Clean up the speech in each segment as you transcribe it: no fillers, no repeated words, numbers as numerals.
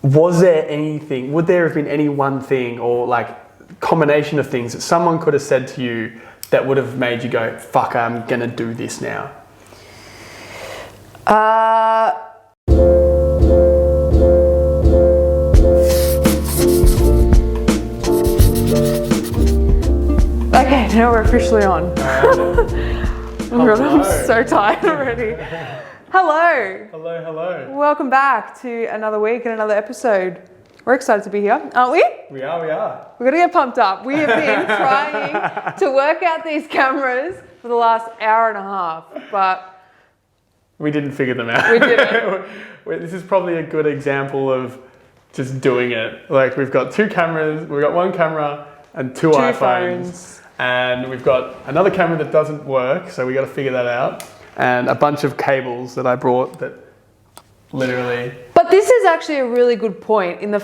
would there have been any one thing or like combination of things that someone could have said to you that would have made you go, fuck, I'm going to do this now? Okay, now we're officially on. Oh God, I'm so tired already. Hello. Hello. Welcome back to another week and another episode. We're excited to be here, aren't we? We are. We're gonna get pumped up. We have been trying to work out these cameras for the last hour and a half, but we didn't figure them out. We didn't. This is probably a good example of just doing it. Like we've got two cameras, we've got one camera and two iPhones. Phones. And we've got another camera that doesn't work, so we got to figure that out. And a bunch of cables that I brought that literally... But this is actually a really good point and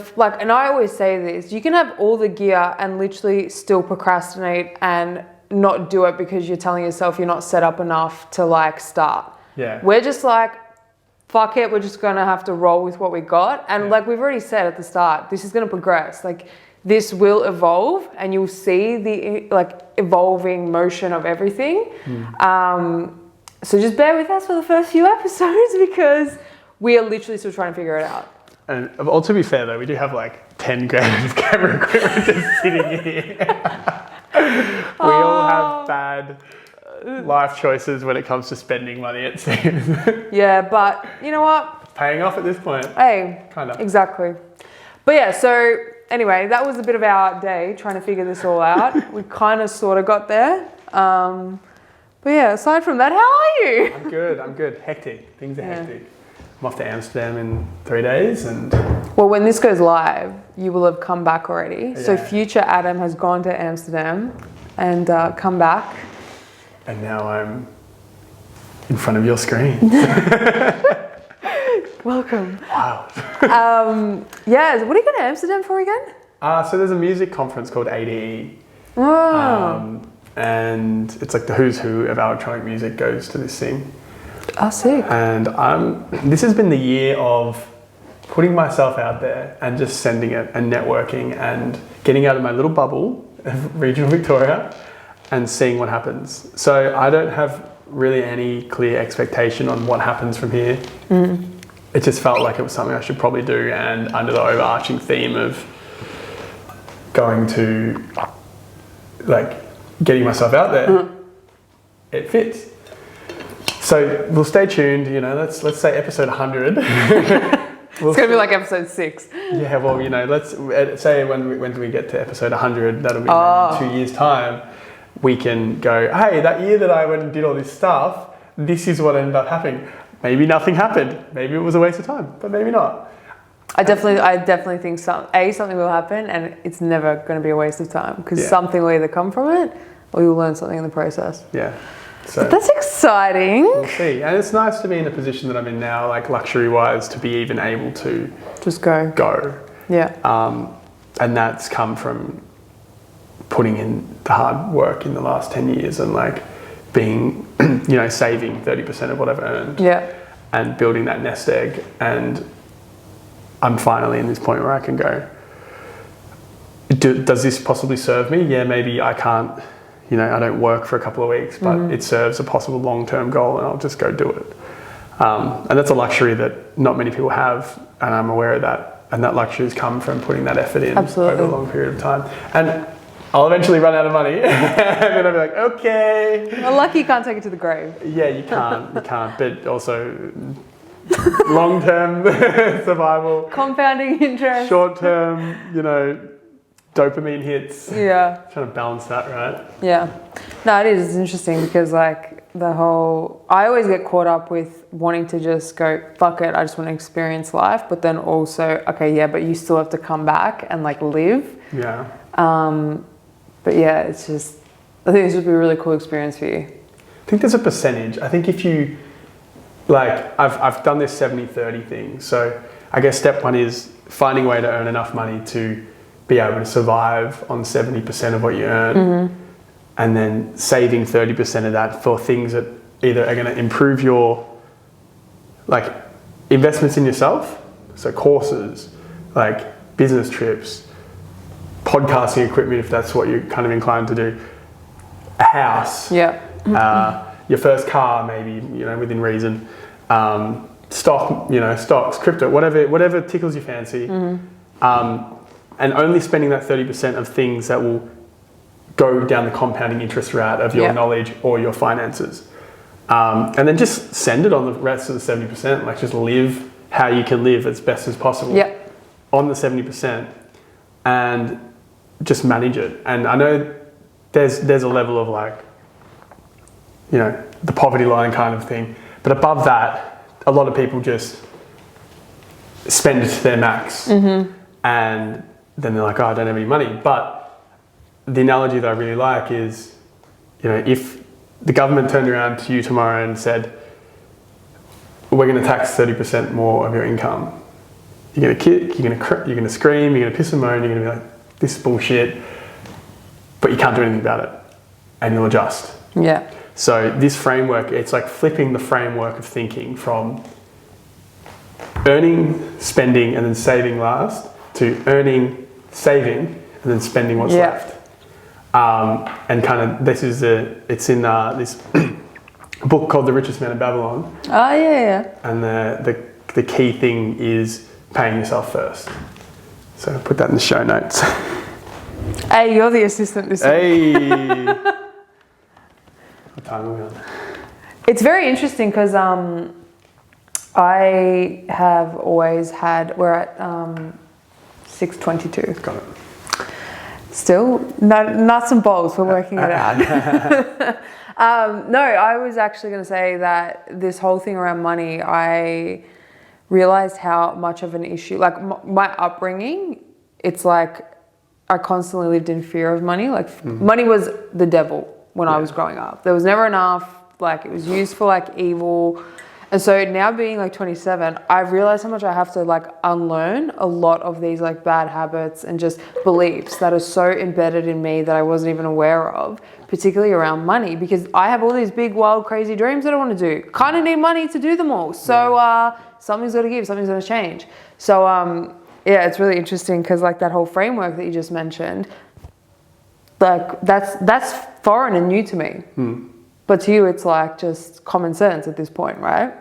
I always say this, you can have all the gear and literally still procrastinate and not do it because you're telling yourself you're not set up enough to like start. Yeah. We're just like, fuck it, we're just going to have to roll with what we got. And like we've already said at the start, this is going to progress. Like this will evolve and you'll see the like evolving motion of everything. So just bear with us for the first few episodes because we are literally still trying to figure it out. And well, to be fair though, we do have like 10 grand of camera equipment just sitting here. We all have bad life choices when it comes to spending money, it seems. Yeah, but you know what? It's paying off at this point. Hey, kind of. Exactly. But yeah, so anyway, that was a bit of our day trying to figure this all out. We kind of sort of got there. But yeah, aside from that, how are you? I'm good. Hectic. Things are hectic. I'm off to Amsterdam in 3 days and... Well, when this goes live, you will have come back already. Yeah. So future Adam has gone to Amsterdam and come back. And now I'm in front of your screen. Welcome. Wow. Yeah, what are you going to Amsterdam for again? So there's a music conference called ADE. Oh. And it's like the who's who of electronic music goes to this thing. Oh, sick. And this has been the year of putting myself out there and just sending it and networking and getting out of my little bubble of regional Victoria and seeing what happens. So I don't have really any clear expectation on what happens from here. It just felt like it was something I should probably do, and under the overarching theme of going to like getting myself out there, it fits. So we'll stay tuned, you know, let's say episode 100. It's going to be like episode 6. Yeah, well, you know, let's say when we get to episode 100, that'll be maybe 2 years' time, we can go, hey, that year that I went and did all this stuff, this is what ended up happening. Maybe nothing happened. Maybe it was a waste of time, but maybe not. I definitely think something will happen, and it's never going to be a waste of time because something will either come from it or you'll learn something in the process. Yeah. So but that's exciting. We'll see. And it's nice to be in a position that I'm in now, like luxury-wise, to be even able to just go. Yeah. And that's come from putting in the hard work in the last 10 years and like being, you know, saving 30% of what I've earned. Yeah. And building that nest egg. And I'm finally in this point where I can go, does this possibly serve me? Yeah, maybe I can't, you know, I don't work for a couple of weeks, but it serves a possible long-term goal and I'll just go do it. And that's a luxury that not many people have, and I'm aware of that. And that luxury has come from putting that effort in over a long period of time. And I'll eventually run out of money and then I'll be like, okay. Well, lucky you can't take it to the grave. Yeah, you can't, but also long-term survival. Compounding interest. Short-term, you know, dopamine hits. Yeah. Trying to balance that, right? Yeah. No, it is. It's interesting because like I always get caught up with wanting to just go, fuck it, I just want to experience life. But then also, okay, yeah, but you still have to come back and like live. Yeah. But yeah, it's just, I think this would be a really cool experience for you. I think there's a percentage. I think if you, like, I've done this 70-30 thing. So I guess step one is finding a way to earn enough money to be able to survive on 70% of what you earn. And then saving 30% of that for things that either are going to improve your, like, investments in yourself, so courses, like business trips, podcasting equipment if that's what you're kind of inclined to do, a house, your first car maybe, you know, within reason, stocks, crypto, whatever tickles your fancy, and only spending that 30% of things that will go down the compounding interest route of your knowledge or your finances. And then just send it on the rest of the 70%, like just live how you can live as best as possible on the 70% and just manage it. And I know there's a level of like, you know, the poverty line kind of thing, but above that, a lot of people just spend it to their max and then they're like, oh, I don't have any money. But the analogy that I really like is, you know, if the government turned around to you tomorrow and said, we're going to tax 30% more of your income, you're going to kick, you're going to scream, you're going to piss and moan, you're going to be like, this is bullshit, but you can't do anything about it, and you'll adjust. Yeah. So this framework, it's like flipping the framework of thinking from earning, spending, and then saving last to earning, saving, and then spending what's left. And kind of it's in this book called The Richest Man in Babylon. Oh, yeah. And the key thing is paying yourself first. So put that in the show notes. Hey, you're the assistant this week. Hey. What time are we on? It's very interesting because I have always had, we're at 6:22. Got it. Still, nuts and bolts, we're working it out. No, I was actually going to say that this whole thing around money, I realized how much of an issue, like my upbringing, it's like I constantly lived in fear of money. Like money was the devil when I was growing up. There was never enough, like it was used for like evil. And so now being like 27, I've realized how much I have to like unlearn a lot of these like bad habits and just beliefs that are so embedded in me that I wasn't even aware of, particularly around money, because I have all these big, wild, crazy dreams that I want to do. Kind of need money to do them all. So something's got to give, something's going to change. So yeah, it's really interesting because like that whole framework that you just mentioned, like that's foreign and new to me. But to you, it's like just common sense at this point, right?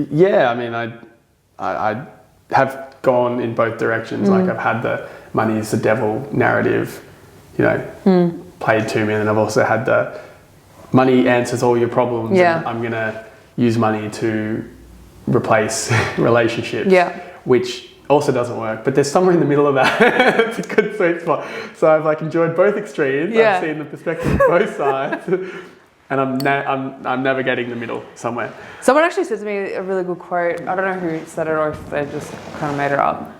Yeah, I mean, I have gone in both directions. Like I've had the money is the devil narrative, you know, played to me. And then I've also had the money answers all your problems. Yeah. And I'm going to use money to replace relationships, which also doesn't work. But there's somewhere in the middle of that. It's a good sweet spot. So I've like enjoyed both extremes. Yeah. I've seen the perspective of both sides. And I'm navigating the middle somewhere. Someone actually said to me a really good quote. I don't know who said it or if they just kind of made it up.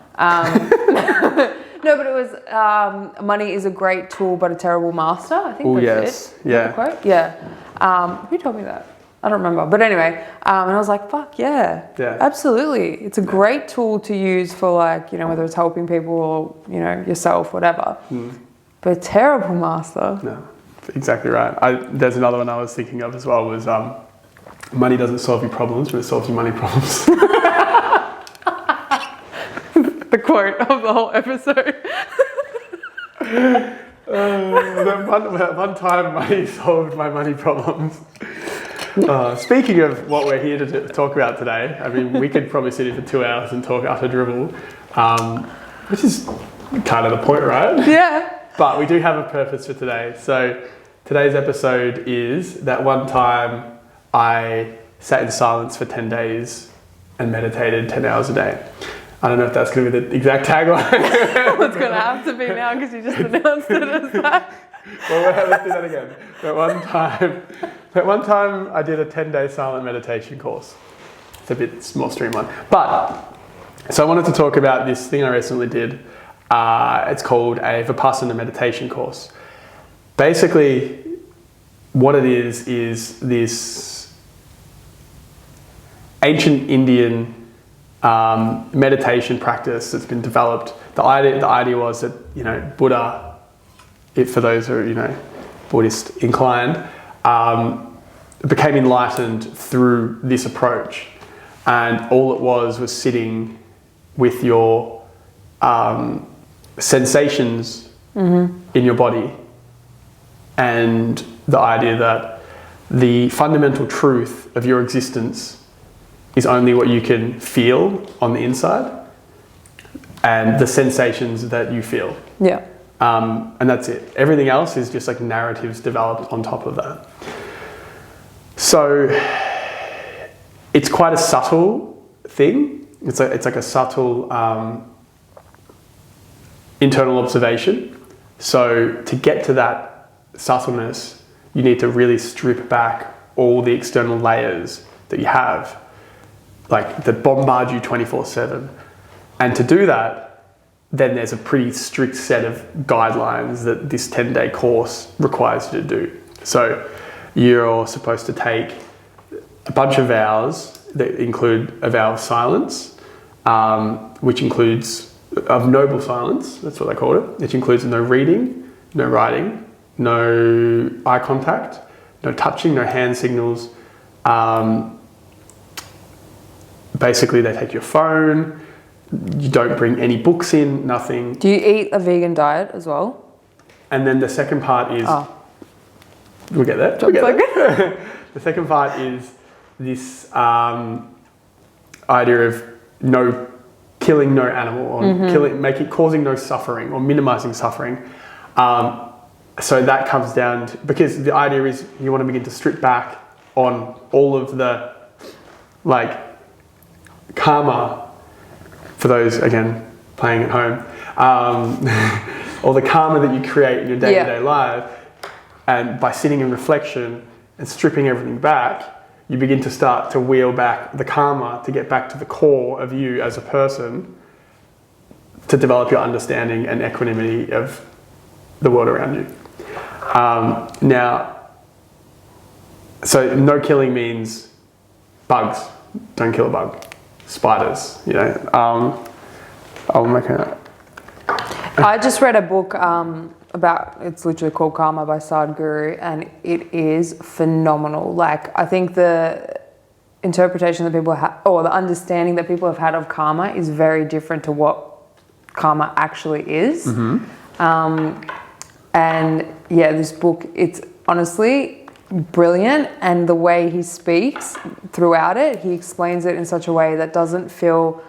No, but it was money is a great tool but a terrible master. I think that's it. Yeah. The quote? Yeah. Who told me that? I don't remember. But anyway, and I was like, fuck yeah. Absolutely. It's a great tool to use for like, you know, whether it's helping people or, you know, yourself, whatever. But a terrible master. No. Exactly right. There's another one I was thinking of as well was money doesn't solve your problems, but it solves your money problems. The quote of the whole episode. That one time money solved my money problems. Speaking of what we're here to talk about today, I mean, we could probably sit here for 2 hours and talk utter dribble, which is kind of the point, right? Yeah. But we do have a purpose for today. So today's episode is that one time I sat in silence for 10 days and meditated 10 hours a day. I don't know if that's going to be the exact tagline. It's going to have to be now because you just announced it as that. Well, let's do that again. That one time I did a 10-day silent meditation course. It's a bit more streamlined. But, so I wanted to talk about this thing I recently did. It's called a Vipassana meditation course. Basically, what it is this ancient Indian meditation practice that's been developed. The idea was that, you know, Buddha, for those who are, you know, Buddhist inclined, became enlightened through this approach. And all it was sitting with your sensations in your body, and the idea that the fundamental truth of your existence is only what you can feel on the inside and the sensations that you feel. Yeah. And that's it. Everything else is just like narratives developed on top of that. So it's quite a subtle thing. It's like a subtle internal observation. So to get to that subtleness, you need to really strip back all the external layers that you have, like that bombard you 24/7. And to do that, then there's a pretty strict set of guidelines that this 10-day course requires you to do. So you're supposed to take a bunch of vows that include a vow of silence, which includes of noble silence, that's what they call it, which includes no reading, no writing, no eye contact, no touching, no hand signals. Basically, they take your phone. You don't bring any books in, nothing. Do you eat a vegan diet as well? And then the second part is... We'll get there. The second part is this idea of killing no animal, or causing no suffering, or minimizing suffering. So that comes down to... Because the idea is you want to begin to strip back on all of the, like, karma. For those, again, playing at home, all the karma that you create in your day-to-day life, and by sitting in reflection and stripping everything back, you begin to start to wheel back the karma to get back to the core of you as a person, to develop your understanding and equanimity of the world around you. Now, so no killing means bugs. Don't kill a bug. Spiders, you know. I'll make it. I just read a book about, it's literally called Karma by Sadhguru, and it is phenomenal. Like, I think the interpretation that people have, or the understanding that people have had of karma, is very different to what karma actually is. And yeah, this book, it's honestly brilliant, and the way he speaks throughout it, he explains it in such a way that doesn't feel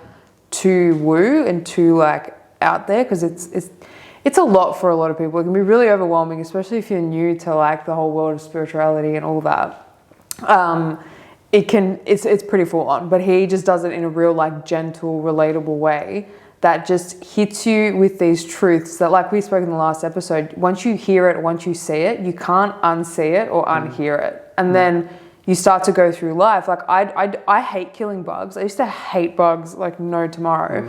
too woo and too like out there, because it's a lot for a lot of people. It can be really overwhelming, especially if you're new to like the whole world of spirituality and all that. It's pretty full on, but he just does it in a real like gentle, relatable way that just hits you with these truths that, like we spoke in the last episode, once you hear it, once you see it, you can't unsee it or unhear it. And then you start to go through life. Like I hate killing bugs. I used to hate bugs like no tomorrow.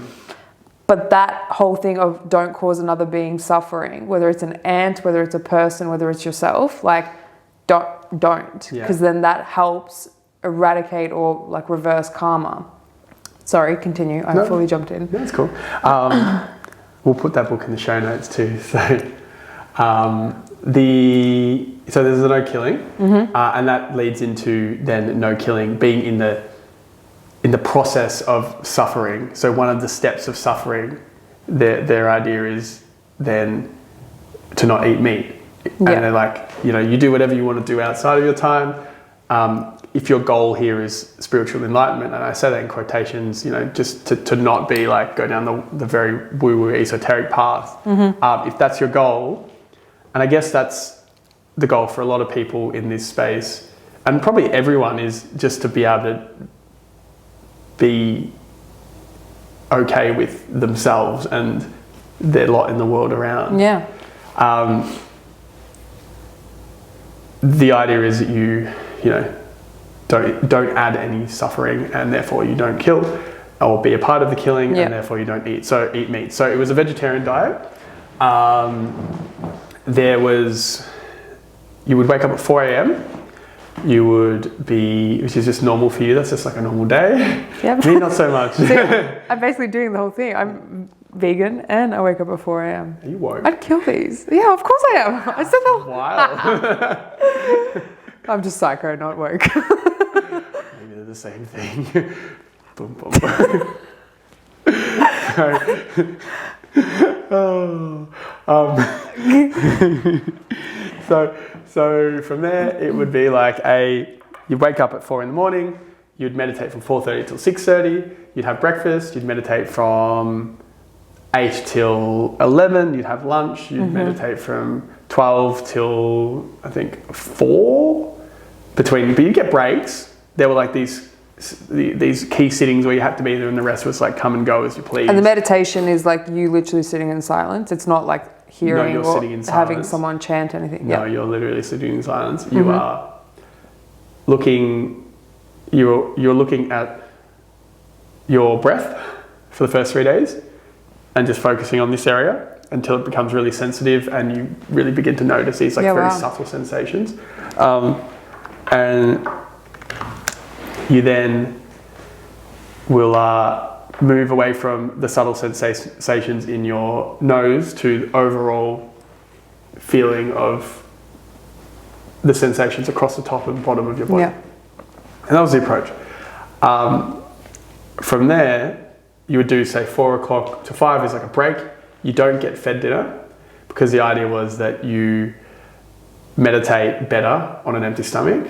But that whole thing of don't cause another being suffering, whether it's an ant, whether it's a person, whether it's yourself, like don't. Because then that helps eradicate or like reverse karma. Sorry, continue. I fully jumped in. That's cool. We'll put that book in the show notes too. So, so there's the no killing, and that leads into then no killing being in the process of suffering. So one of the steps of suffering, their idea is then to not eat meat, and they're like, you do whatever you want to do outside of your time. If your goal here is spiritual enlightenment, and I say that in quotations, just to not be like, go down the very woo-woo esoteric path. If that's your goal, and I guess that's the goal for a lot of people in this space, and probably everyone, is just to be able to be okay with themselves and their lot in the world around. Yeah. The idea is that you don't add any suffering, and therefore you don't kill or be a part of the killing, and therefore you don't eat meat. So it was a vegetarian diet. You would wake up at 4 a.m. You would be, which is just normal for you. That's just like a normal day. Yep. Me, not so much. See, I'm basically doing the whole thing. I'm vegan and I wake up at 4 a.m. Are you woke? I'd kill these. Yeah, of course I am. I said that. Wow. I'm just psycho, not woke. Maybe they're the same thing. Boom, boom. So from there, it would be like you'd wake up at 4 a.m, you'd meditate from 4:30 till 6:30, you'd have breakfast, you'd meditate from 8 till 11, you'd have lunch, you'd meditate from 12 till I think 4 but you'd get breaks. There were like these key sittings where you had to be there, and the rest was like come and go as you please. And the meditation is like you literally sitting in silence. It's not like hearing or having someone chant anything. No, you're literally sitting in silence. You are looking. You're looking at your breath for the first 3 days, and just focusing on this area until it becomes really sensitive, and you really begin to notice these like very subtle sensations. And you then will move away from the subtle sensations in your nose to the overall feeling of the sensations across the top and bottom of your body. Yeah. And that was the approach. From there, you would do, say, 4 o'clock to 5 is like a break. You don't get fed dinner because the idea was that you meditate better on an empty stomach.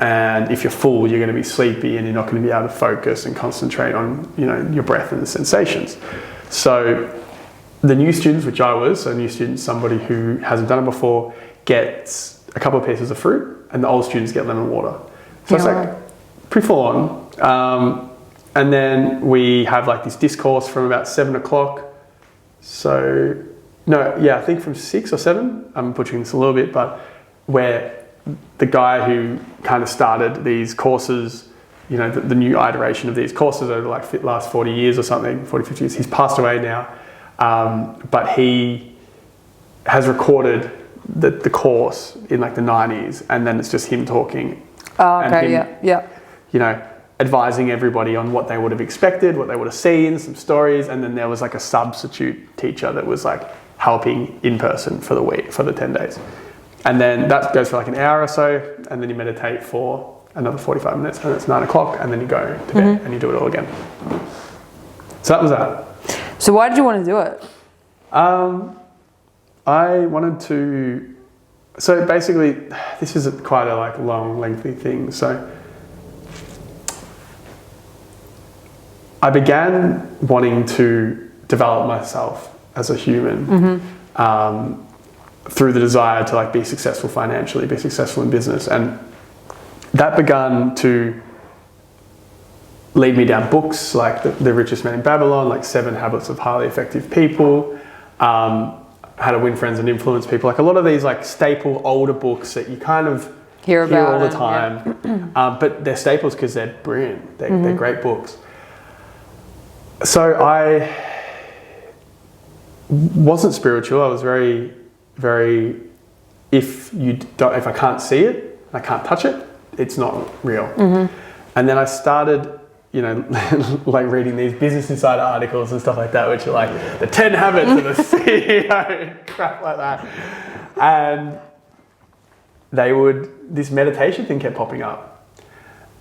And if you're full, you're going to be sleepy and you're not going to be able to focus and concentrate on, your breath and the sensations. So the new students, which I was, somebody who hasn't done it before, gets a couple of pieces of fruit, and the old students get lemon water. So it's like pretty full on. And then we have like this discourse from about 7 o'clock. I think from 6 or 7, I'm butchering this a little bit, but where the guy who kind of started these courses, the new iteration of these courses over like the last 40 years or something, 40, 50 years, he's passed away now. But he has recorded the course in like the 90s, and then it's just him talking. Oh, okay, yeah. Advising everybody on what they would have expected, what they would have seen, some stories, and then there was like a substitute teacher that was like helping in person for the week, for the 10 days. And then that goes for like an hour or so, and then you meditate for another 45 minutes, and it's 9 o'clock, and then you go to bed and you do it all again. So that was that. So why did you want to do it? I wanted to, so basically this is quite a like long, lengthy thing. So I began wanting to develop myself as a human through the desire to like be successful financially, be successful in business, and that began to lead me down books like the Richest Man in Babylon, like 7 Habits of Highly Effective People, How to Win Friends and Influence People, like a lot of these like staple older books that you kind of hear all the time, but they're staples because they're brilliant, they're great books. So I wasn't spiritual. I was very, very, if I can't see it, I can't touch it, it's not real. And then I started, like reading these Business Insider articles and stuff like that, which are like the 10 habits of the CEO, crap like that. And this meditation thing kept popping up.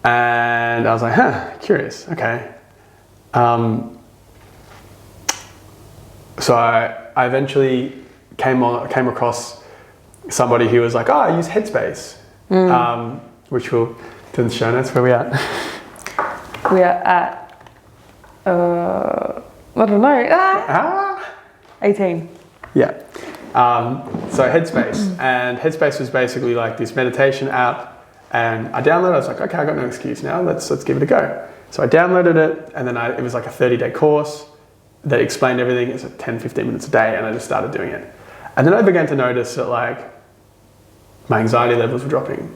And I was like, curious, okay. So I eventually came across somebody who was like, I use Headspace, which we'll do in the show notes. Where are we at? We are at, I don't know, 18. Yeah. So Headspace. And Headspace was basically like this meditation app, and I downloaded it. I was like, okay, I got no excuse now. Let's give it a go. So I downloaded it, and then it was like a 30-day course that explained everything. It's like 10, 15 minutes a day, and I just started doing it. And then I began to notice that like my anxiety levels were dropping.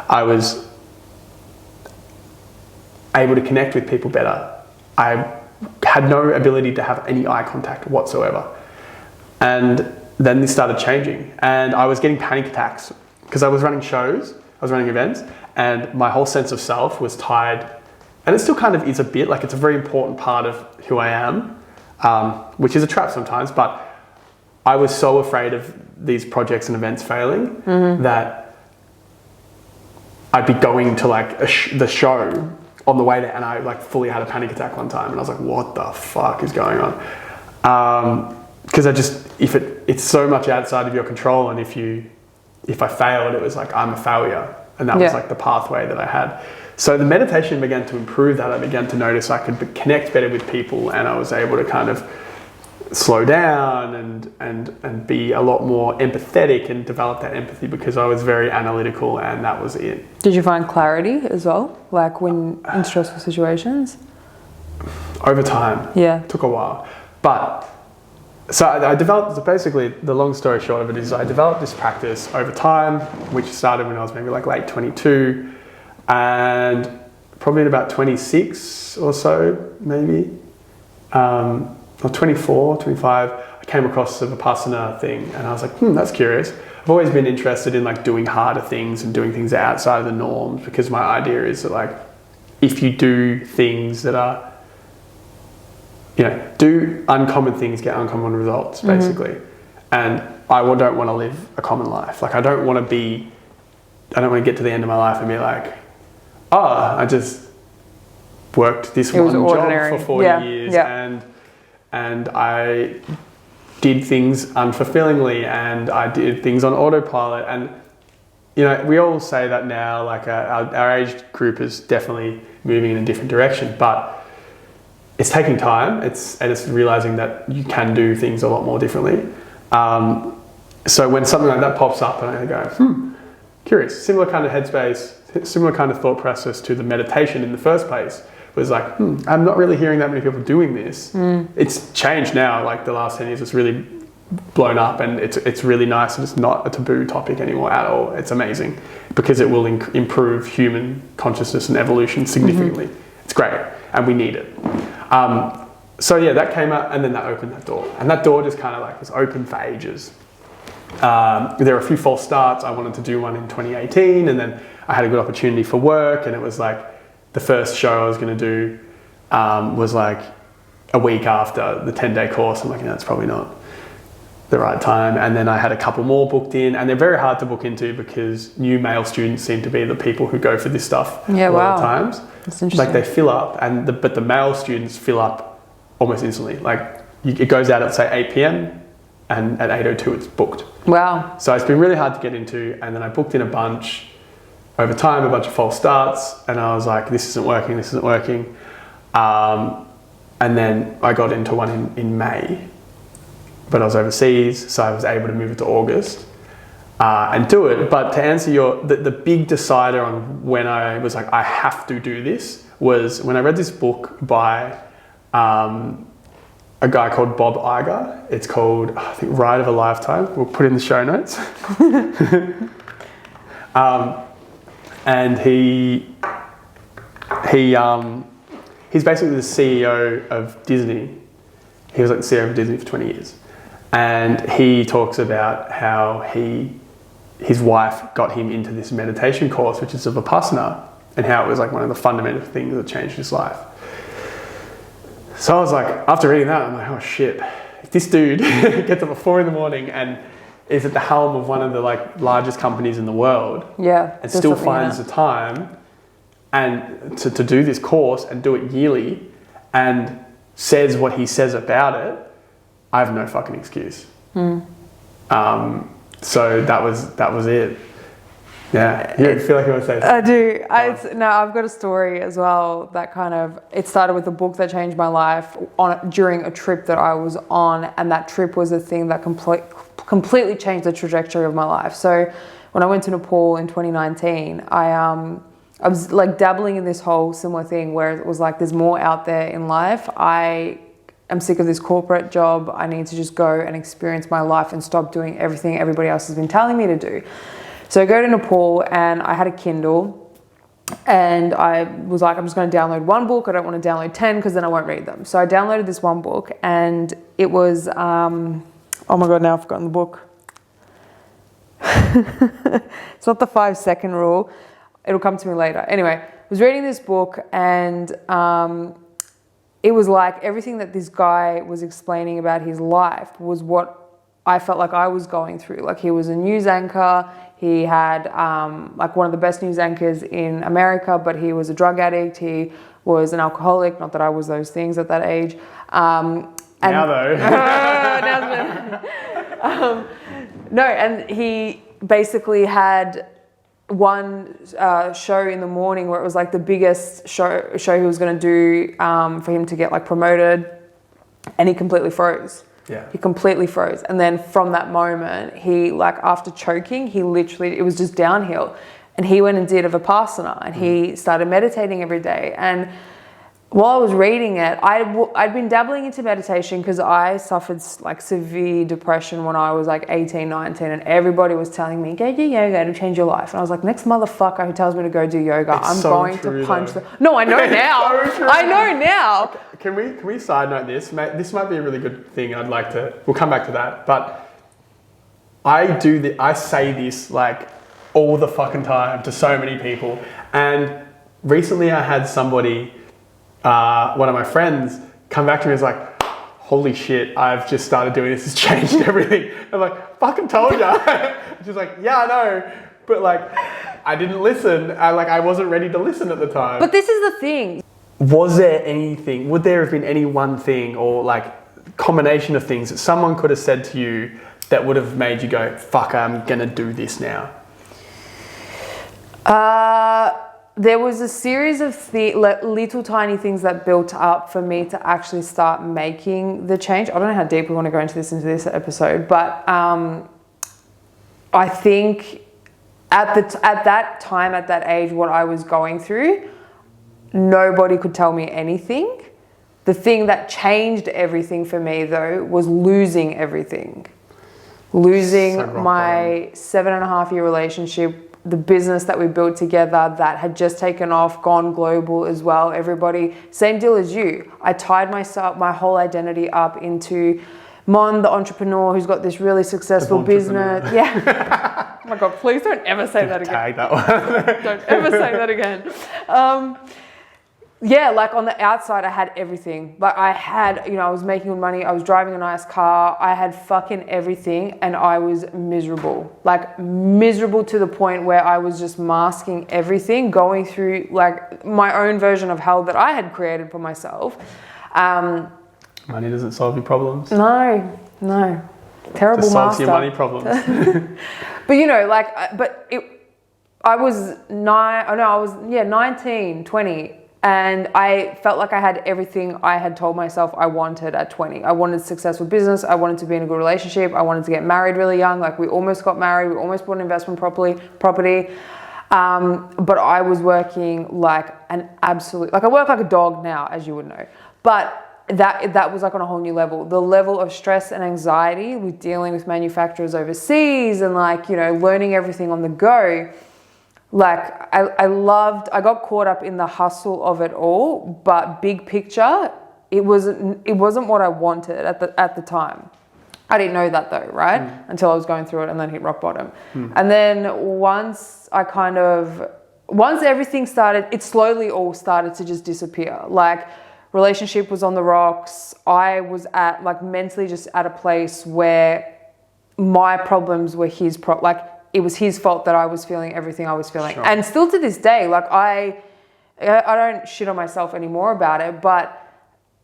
I was able to connect with people better. I had no ability to have any eye contact whatsoever. And then this started changing, and I was getting panic attacks because I was running shows, I was running events, and my whole sense of self was tied, and it still kind of is a bit, like it's a very important part of who I am, which is a trap sometimes, but I was so afraid of these projects and events failing that I'd be going to like the show on the way there, and I like fully had a panic attack one time, and I was like, what the fuck is going on? Because it's so much outside of your control, and if I failed, it was like, I'm a failure. And that was like the pathway that I had. So the meditation began to improve that. I began to notice I could connect better with people, and I was able to kind of slow down and be a lot more empathetic and develop that empathy, because I was very analytical, and that was it. Did you find clarity as well, like when in stressful situations? Over time. Yeah. Took a while. But so I developed, so basically the long story short of it is I developed this practice over time, which started when I was maybe like late 22, and probably at about 26 or so, maybe, or 24, 25, I came across the Vipassana thing, and I was like, that's curious. I've always been interested in like doing harder things and doing things outside of the norms, because my idea is that like, if you do things that are, do uncommon things, get uncommon results, basically. And I don't want to live a common life. Like I don't want to get to the end of my life and be like, I just worked this one job for 40 years and I did things unfulfillingly, and I did things on autopilot. And, we all say that now, like our age group is definitely moving in a different direction, but it's taking time. It's realizing that you can do things a lot more differently. So when something like that pops up, and I go, curious, similar kind of headspace, similar kind of thought process to the meditation in the first place, was like, I'm not really hearing that many people doing this. It's changed now, like the last 10 years, it's really blown up, and it's really nice, and it's not a taboo topic anymore at all. It's amazing, because it will improve human consciousness and evolution significantly. It's great, and we need it. So yeah, that came up, and then that opened that door, and that door just kind of like was open for ages. There were a few false starts. I wanted to do one in 2018, and then I had a good opportunity for work, and it was like the first show I was going to do was like a week after the 10-day course. I'm like, that's probably not the right time. And then I had a couple more booked in, and they're very hard to book into, because new male students seem to be the people who go for this stuff a lot of times. That's interesting. Like they fill up, but the male students fill up almost instantly. Like it goes out at say 8 p.m. and at 8:02 it's booked. Wow. So it's been really hard to get into, and then I booked in a bunch over time, a bunch of false starts, and I was like, this isn't working. And then I got into one in May, but I was overseas, so I was able to move it to August and do it. But to answer the big decider on when I was like, I have to do this, was when I read this book by a guy called Bob Iger. It's called, I think, Ride of a Lifetime. We'll put it in the show notes. And he's basically the CEO of Disney. He was like the CEO of Disney for 20 years. And he talks about how his wife got him into this meditation course, which is a Vipassana, and how it was like one of the fundamental things that changed his life. So I was like, after reading that, I'm like, oh shit, if this dude gets up at 4 a.m. and is at the helm of one of the like largest companies in the world, and still finds the time and to do this course and do it yearly, and says what he says about it, I have no fucking excuse. So that was it. Yeah, you feel like you want to say something? I do. I've got a story as well that kind of, it started with a book that changed my life during a trip that I was on, and that trip was a thing that completely changed the trajectory of my life. So when I went to Nepal in 2019, I was like dabbling in this whole similar thing where it was like, there's more out there in life. I'm sick of this corporate job. I need to just go and experience my life and stop doing everything everybody else has been telling me to do. So I go to Nepal, and I had a Kindle, and I was like, I'm just going to download one book. I don't want to download 10 because then I won't read them. So I downloaded this one book, and it was, oh my God, now I've forgotten the book. It's not the 5-second rule. It'll come to me later. Anyway, I was reading this book, and it was like everything that this guy was explaining about his life was what I felt like I was going through. Like, he was a news anchor. He had like one of the best news anchors in America, but he was a drug addict. He was an alcoholic. Not that I was those things at that age. Now though. No, and he basically had one show in the morning where it was like the biggest show he was going to do for him to get like promoted, and he completely froze. Yeah. He completely froze. And then from that moment, he, like, after choking, he literally, it was just downhill. And he went and did a Vipassana, and he started meditating every day. And while I was reading it, I'd been dabbling into meditation because I suffered like severe depression when I was like 18, 19, and everybody was telling me, go do yoga to change your life. And I was like, next motherfucker who tells me to go do yoga, I'm going to punch them. No, I know now. I know now. Can we side note this? This might be a really good thing. We'll come back to that. But I say this like all the fucking time to so many people. And recently I had somebody, one of my friends, come back to me and was like, holy shit, I've just started doing this. It's changed everything. I'm like, fucking told ya. She's like, yeah, I know. But like, I didn't listen. I wasn't ready to listen at the time. But this is the thing. Was there anything, would there have been any one thing or like combination of things that someone could have said to you that would have made you go, fuck, I'm going to do this now? There was a series of little tiny things that built up for me to actually start making the change. I don't know how deep we want to go into this episode, but I think at that time, at that age, what I was going through, nobody could tell me anything. The thing that changed everything for me, though, was losing everything. Losing my 7.5-year relationship, the business that we built together that had just taken off, gone global as well. Everybody, same deal as you. I tied my whole identity up into Mon, the entrepreneur who's got this really successful business. Yeah. Oh my God, please don't ever say that again. Tag that one. Don't ever say that again. Yeah, like on the outside, I had everything. Like I had, I was making money. I was driving a nice car. I had fucking everything, and I was miserable. Like miserable to the point where I was just masking everything, going through like my own version of hell that I had created for myself. Money doesn't solve your problems. No. Terrible just solves master. your money problems. But I was 19, 20. And I felt like I had everything I had told myself I wanted at 20. I wanted a successful business. I wanted to be in a good relationship. I wanted to get married really young. Like we almost got married. We almost bought an investment property. But I was working like an absolute, like I work like a dog now, as you would know. But that was like on a whole new level. The level of stress and anxiety with dealing with manufacturers overseas and like, learning everything on the go. Like I got caught up in the hustle of it all, but big picture, it wasn't what I wanted at the time. I didn't know that though, right? Until I was going through it and then hit rock bottom. And then once everything started, it slowly all started to just disappear. Like relationship was on the rocks. I was at mentally just at a place where my problems were it was his fault that I was feeling everything I was feeling. Sure. And still to this day, I don't shit on myself anymore about it, but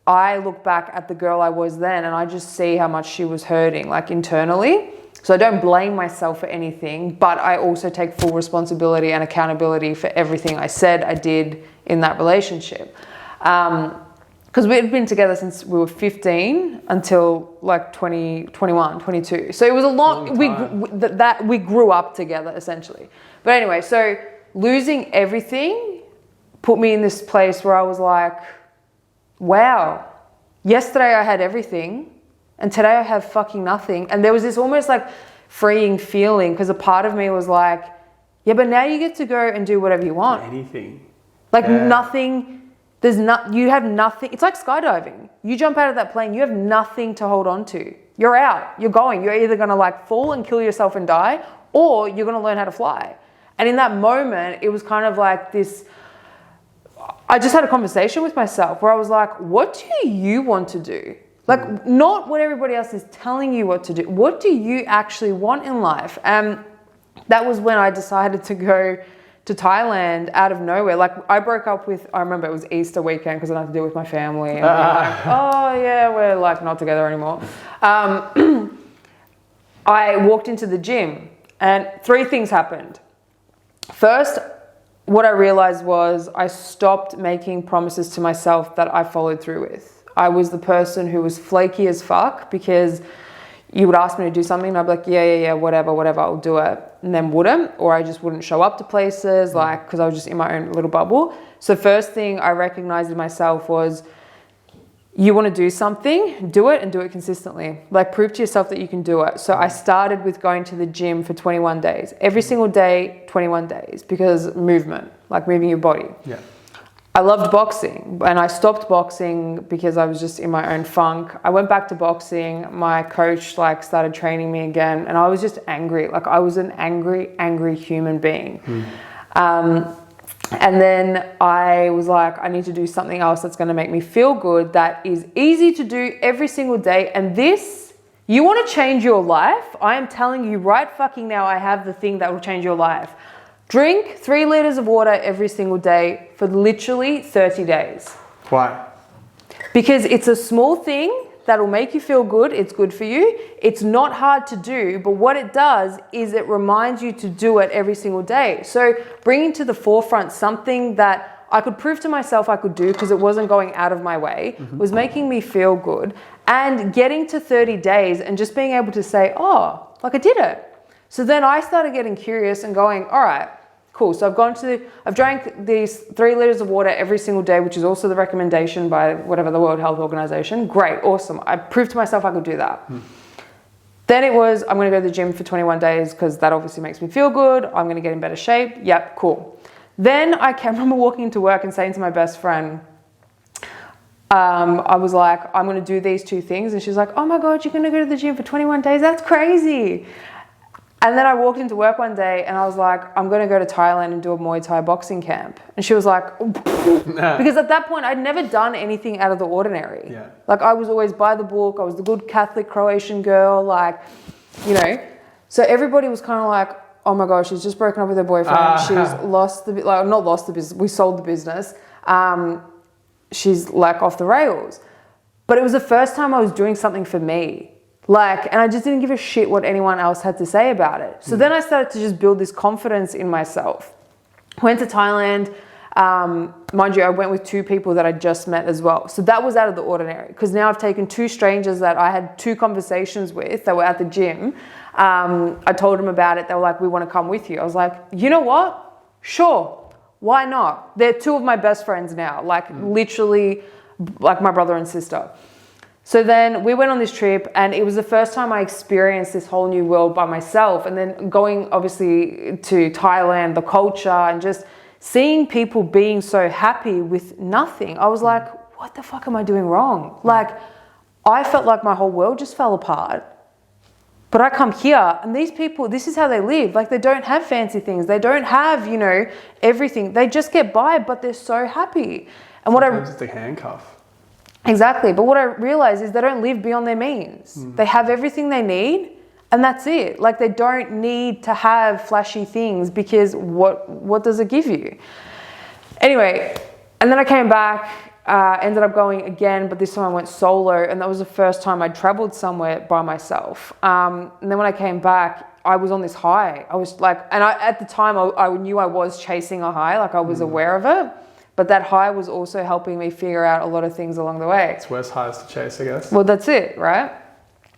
I look back at the girl I was then and I just see how much she was hurting, internally. So I don't blame myself for anything, but I also take full responsibility and accountability for everything I said, I did in that relationship. Because we had been together since we were 15 until 20, 21, 22. So it was a long we grew up together essentially. But anyway, so losing everything put me in this place where I was like, wow, yesterday I had everything and today I have fucking nothing. And there was this almost freeing feeling because a part of me was like, yeah, but now you get to go and do whatever you want. Anything. Nothing. You have nothing. It's like skydiving. You jump out of that plane, you have nothing to hold on to. You're out. You're going. You're either going to fall and kill yourself and die, or you're going to learn how to fly. And in that moment, it was kind of like this. I just had a conversation with myself where I was like, what do you want to do? Like, not what everybody else is telling you what to do. What do you actually want in life? And that was when I decided to go to Thailand out of nowhere. Like, I broke up with, I remember it was Easter weekend because I had to deal with my family. And we were like, oh yeah, we're like not together anymore. I walked into the gym and 3 things happened. First, what I realized was I stopped making promises to myself that I followed through with. I was the person who was flaky as fuck because you would ask me to do something and I'd be like, yeah, whatever, I'll do it. And then wouldn't, or I just wouldn't show up to places like, because I was just in my own little bubble. So first thing I recognized in myself was, you want to do something, do it and do it consistently. Like, prove to yourself that you can do it. So I started with going to the gym for 21 days. Every single day, 21 days, because movement, like moving your body. Yeah. I loved boxing and I stopped boxing because I was just in my own funk. I went back to boxing. My coach like started training me again and I was just angry. Like, I was an angry human being. And then I was like, I need to do something else that's going to make me feel good, that is easy to do every single day. And this, you want to change your life? I am telling you right fucking now, I have the thing that will change your life. Drink 3 liters of water every single day for literally 30 days. Why? Because it's a small thing that'll make you feel good. It's good for you. It's not hard to do, but what it does is it reminds you to do it every single day. So bringing to the forefront something that I could prove to myself I could do because it wasn't going out of my way, was making me feel good, and getting to 30 days and just being able to say, oh, like I did it. So then I started getting curious and going, all right, cool. So I've drank these 3 liters of water every single day, which is also the recommendation by whatever the World Health Organization. Great, awesome. I proved to myself I could do that. Then it was, I'm going to go to the gym for 21 days because that obviously makes me feel good. I'm going to get in better shape. Yep, cool. Then I can remember walking into work and saying to my best friend, I was like, I'm going to do these 2 things. And she's like, oh my God, you're going to go to the gym for 21 days? That's crazy. And then I walked into work one day and I was like, I'm going to go to Thailand and do a Muay Thai boxing camp. And she was like, because at that point I'd never done anything out of the ordinary. Yeah. Like, I was always by the book. I was the good Catholic Croatian girl, like, you know. So everybody was kind of like, oh my gosh, she's just broken up with her boyfriend. She's lost not lost the business. We sold the business. She's like off the rails. But it was the first time I was doing something for me. Like, and I just didn't give a shit what anyone else had to say about it. So then I started to just build this confidence in myself. Went to Thailand. Mind you, I went with 2 people that I just met as well. So that was out of the ordinary, because now I've taken 2 strangers that I had 2 conversations with that were at the gym. I told them about it. They were like, we want to come with you. I was like, you know what? Sure. Why not? They're 2 of my best friends now, like literally like my brother and sister. So then we went on this trip and it was the first time I experienced this whole new world by myself. And then going obviously to Thailand, the culture, and just seeing people being so happy with nothing. I was like, what the fuck am I doing wrong? Like, I felt like my whole world just fell apart. But I come here and these people, this is how they live. Like, they don't have fancy things. They don't have, you know, everything. They just get by, but they're so happy. And Sometimes it's a handcuff. Exactly. But what I realize is they don't live beyond their means. They have everything they need and that's it. Like, they don't need to have flashy things, because what does it give you? Anyway, and then I came back, ended up going again, but this time I went solo, and that was the first time I traveled somewhere by myself. And then when I came back, I was on this high. I was like, and at the time I knew I was chasing a high, like I was aware of it. But that high was also helping me figure out a lot of things along the way. It's worse highs to chase, I guess. Well, that's it, right?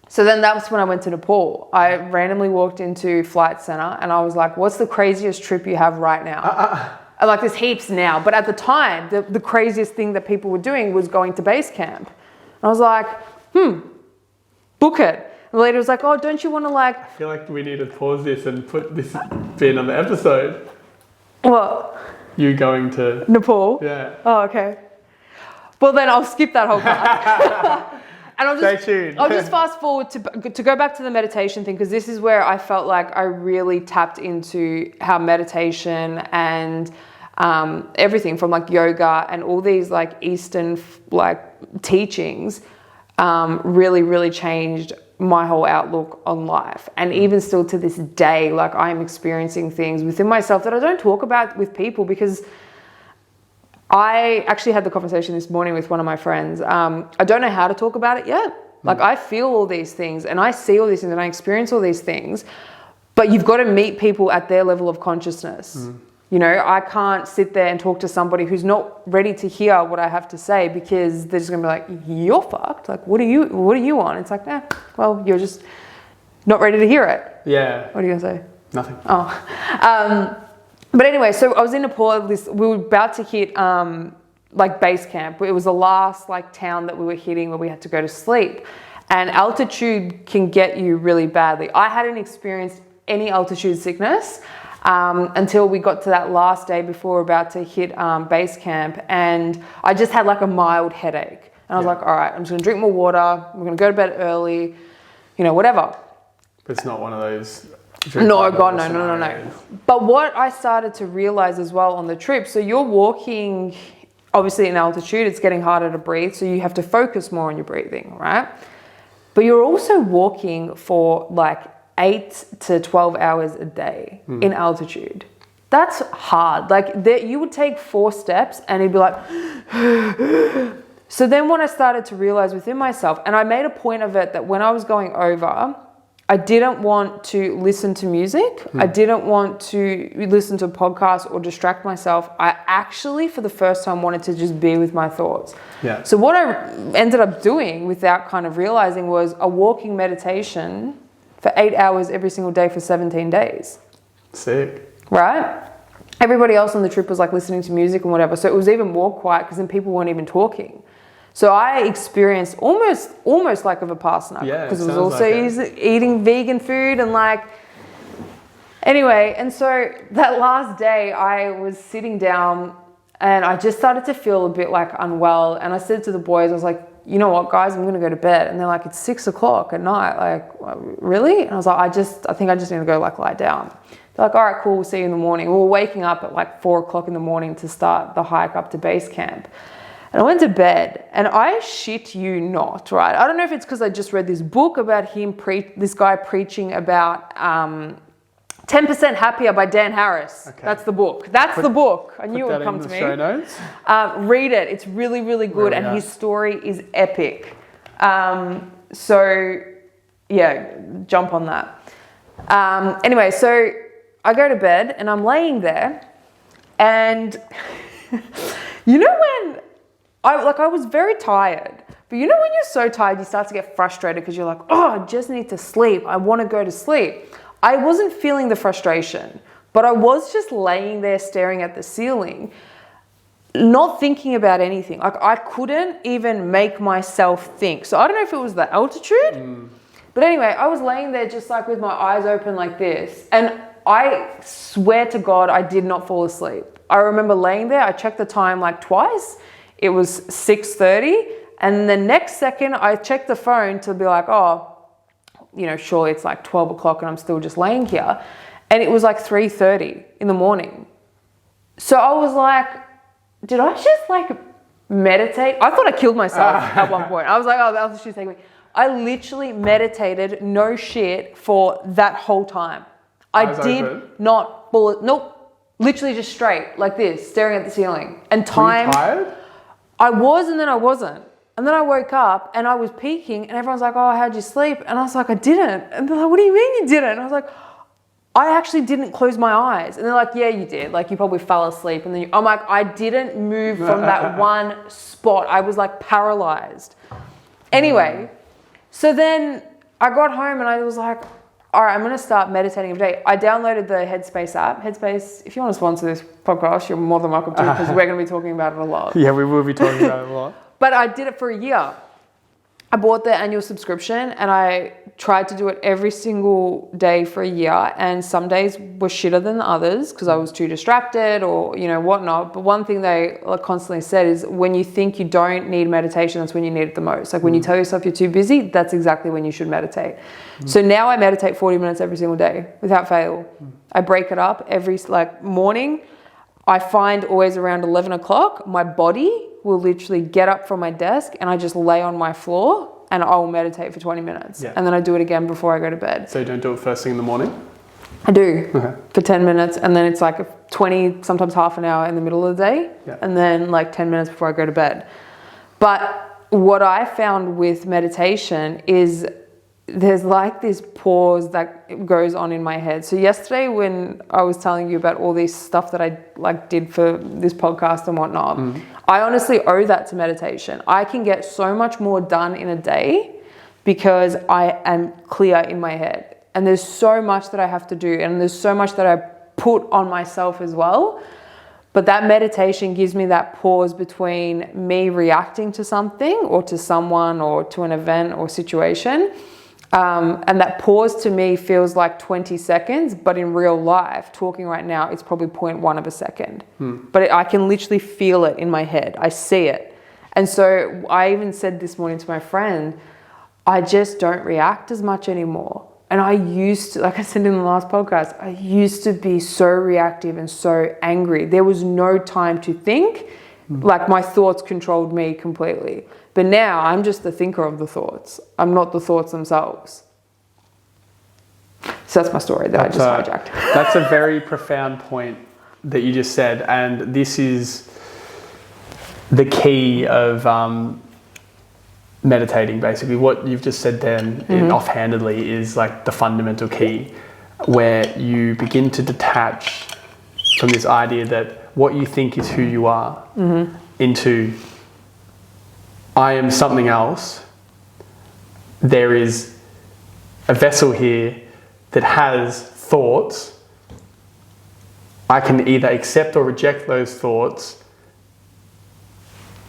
So then that was when I went to Nepal. I randomly walked into Flight Center and I was like, what's the craziest trip you have right now? And like, there's heaps now. But at the time, the craziest thing that people were doing was going to base camp. And I was like, book it. And the lady was like, oh, don't you want to like... I feel like we need to pause this and put this bit on the episode. What? You going to... Nepal? Yeah. Oh, okay. Well, then I'll skip that whole part. And Stay tuned. I'll just fast forward to go back to the meditation thing, because this is where I felt like I really tapped into how meditation and everything from like yoga and all these like Eastern like teachings really, really changed my whole outlook on life. And even still to this day, like I'm experiencing things within myself that I don't talk about with people, because I actually had the conversation this morning with one of my friends. I don't know how to talk about it yet. Like I feel all these things and I see all these things and I experience all these things, but you've got to meet people at their level of consciousness. You know, I can't sit there and talk to somebody who's not ready to hear what I have to say, because they're just gonna be like, you're fucked. Like, what are you on? It's like, well, you're just not ready to hear it. Yeah. What are you gonna say? Nothing. Oh. But anyway, so I was in Nepal. We were about to hit like base camp. It was the last like town that we were hitting where we had to go to sleep. And altitude can get you really badly. I hadn't experienced any altitude sickness until we got to that last day before we were about to hit base camp. And I just had like a mild headache. And I was like, all right, I'm just gonna drink more water. We're gonna go to bed early, you know, whatever. But it's not one of those... No, God, no. But what I started to realize as well on the trip, so you're walking, obviously in altitude, it's getting harder to breathe, so you have to focus more on your breathing, right? But you're also walking for like 8 to 12 hours a day in altitude. That's hard. Like you would take 4 steps and it'd be like... So then what I started to realize within myself, and I made a point of it, that when I was going over, I didn't want to listen to music. I didn't want to listen to podcasts or distract myself. I actually, for the first time, wanted to just be with my thoughts. Yeah. So what I ended up doing without kind of realizing was a walking meditation for 8 hours every single day for 17 days. Sick. Right? Everybody else on the trip was like listening to music and whatever. So it was even more quiet because then people weren't even talking. So I experienced almost like a Vipassana, because it was also eating vegan food and like, anyway. And so that last day I was sitting down and I just started to feel a bit like unwell. And I said to the boys, I was like, you know what, guys, I'm going to go to bed. And they're like, it's 6 o'clock at night. Like, really? And I was like, I think I just need to go like lie down. They're like, all right, cool. We'll see you in the morning. We were waking up at like 4 o'clock in the morning to start the hike up to base camp. And I went to bed and I shit you not, right? I don't know if it's because I just read this book about this guy preaching about 10% Happier by Dan Harris. Okay. That's the book. The book. I knew it would come to me. Show notes. Read it. It's really, really good. And his story is epic. So yeah, jump on that. Anyway, so I go to bed and I'm laying there and you know when I was very tired, but you know when you're so tired, you start to get frustrated because you're like, oh, I just need to sleep. I want to go to sleep. I wasn't feeling the frustration, but I was just laying there staring at the ceiling, not thinking about anything. Like I couldn't even make myself think. So I don't know if it was the altitude, but anyway, I was laying there just like with my eyes open like this. And I swear to God, I did not fall asleep. I remember laying there, I checked the time like twice. It was 6:30, and the next second I checked the phone to be like, oh, you know, surely it's like 12 o'clock and I'm still just laying here. And it was like 3:30 in the morning. So I was like, did I just like meditate? I thought I killed myself at one point. I was like, oh, the altitude's taking me. I literally meditated, no shit, for that whole time. I did not bullet, nope, literally just straight like this, staring at the ceiling. And time. Were you tired? I was, and then I wasn't. And then I woke up and I was peaking and everyone's like, oh, how'd you sleep? And I was like, I didn't. And they're like, what do you mean you didn't? And I was like, I actually didn't close my eyes. And they're like, yeah, you did. Like you probably fell asleep. And then I'm like, I didn't move from that one spot. I was like paralyzed. Anyway, so then I got home and I was like, all right, I'm going to start meditating every day. I downloaded the Headspace app. Headspace, if you want to sponsor this podcast, you're more than welcome to, because we're going to be talking about it a lot. Yeah, we will be talking about it a lot. But I did it for a year. I bought the annual subscription and I tried to do it every single day for a year. And some days were shitter than others because I was too distracted or, you know, whatnot. But one thing they constantly said is when you think you don't need meditation, that's when you need it the most. Like when you tell yourself you're too busy, that's exactly when you should meditate. So now I meditate 40 minutes every single day without fail. I break it up every morning. I find always around 11 o'clock, my body will literally get up from my desk and I just lay on my floor and I'll meditate for 20 minutes. Yeah. And then I do it again before I go to bed. So you don't do it first thing in the morning? I do Okay. for 10 minutes, and then it's like 20, sometimes half an hour in the middle of the day, and then like 10 minutes before I go to bed. But what I found with meditation is there's like this pause that goes on in my head. So yesterday when I was telling you about all this stuff that I like did for this podcast and whatnot, I honestly owe that to meditation. I can get so much more done in a day because I am clear in my head. And there's so much that I have to do, and there's so much that I put on myself as well. But that meditation gives me that pause between me reacting to something or to someone or to an event or situation. And that pause to me feels like 20 seconds, but in real life, talking right now, it's probably 0.1 of a second. But I can literally feel it in my head. I see it. And so I even said this morning to my friend, I just don't react as much anymore. And I used to, like I said in the last podcast, I used to be so reactive and so angry. There was no time to think. Like my thoughts controlled me completely. But now I'm just the thinker of the thoughts. I'm not the thoughts themselves. So that's my story that I just hijacked. That's a very profound point that you just said. And this is the key of meditating, basically. What you've just said then, offhandedly, is like the fundamental key, where you begin to detach from this idea that what you think is who you are into I am something else. There is a vessel here that has thoughts. I can either accept or reject those thoughts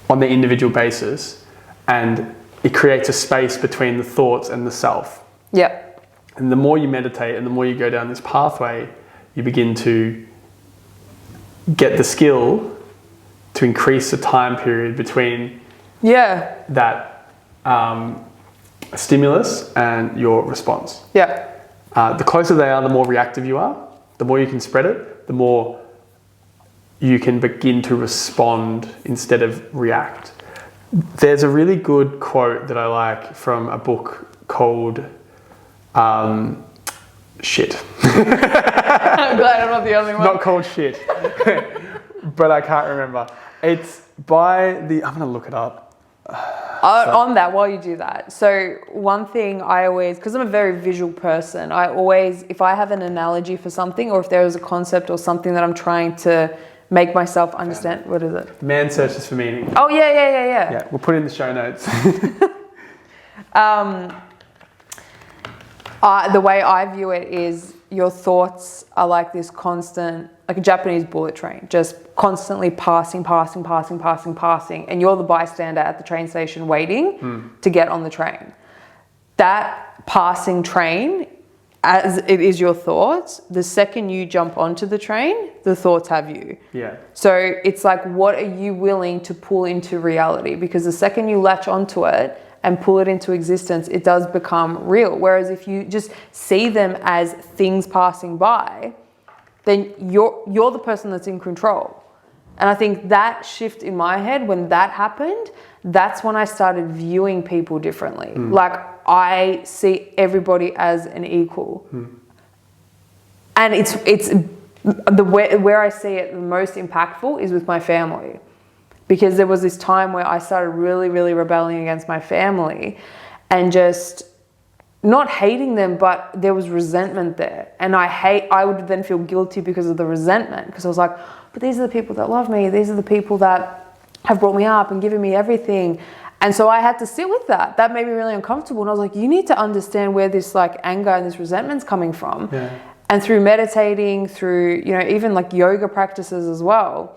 on the individual basis, and it creates a space between the thoughts and the self. Yep. And the more you meditate and the more you go down this pathway, you begin to get the skill to increase the time period between that stimulus and your response. Yeah. The closer they are, the more reactive you are. The more you can spread it, the more you can begin to respond instead of react. There's a really good quote that I like from a book called Shit. I'm glad I'm not the only one. Not called Shit, but I can't remember. It's by I'm going to look it up. On that, while you do that, so one thing I always, because I'm a very visual person, I always, if I have an analogy for something, or if there is a concept or something that I'm trying to make myself understand, what is it? Man searches for meaning. Oh, yeah. Yeah, we'll put it in the show notes. The way I view it is your thoughts are like this constant, like a Japanese bullet train, just constantly passing, and you're the bystander at the train station waiting to get on the train. That passing train, as it is your thoughts, the second you jump onto the train, the thoughts have you. Yeah. So it's like, what are you willing to pull into reality? Because the second you latch onto it and pull it into existence, it does become real. Whereas if you just see them as things passing by, then you're the person that's in control. And I think that shift in my head, when that happened, that's when I started viewing people differently. Like, I see everybody as an equal. And it's the where I see it the most impactful is with my family. Because there was this time where I started really, really rebelling against my family and just not hating them, but there was resentment there. And I would then feel guilty because of the resentment, because I was like, but these are the people that love me. These are the people that have brought me up and given me everything. And so I had to sit with that. That made me really uncomfortable. And I was like, you need to understand where this like anger and this resentment's coming from. Yeah. And through meditating, through, even like yoga practices as well,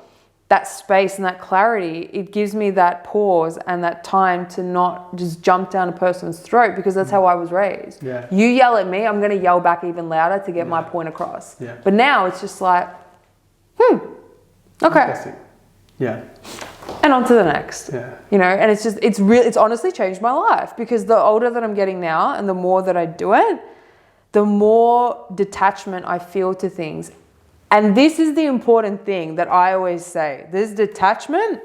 that space and that clarity, it gives me that pause and that time to not just jump down a person's throat, because that's how I was raised. Yeah. You yell at me, I'm going to yell back even louder to get my point across. Yeah. But now it's just like, okay. Interesting. Yeah. And on to the next. Yeah. And it's honestly changed my life, because the older that I'm getting now and the more that I do it, the more detachment I feel to things. And this is the important thing that I always say. There's detachment,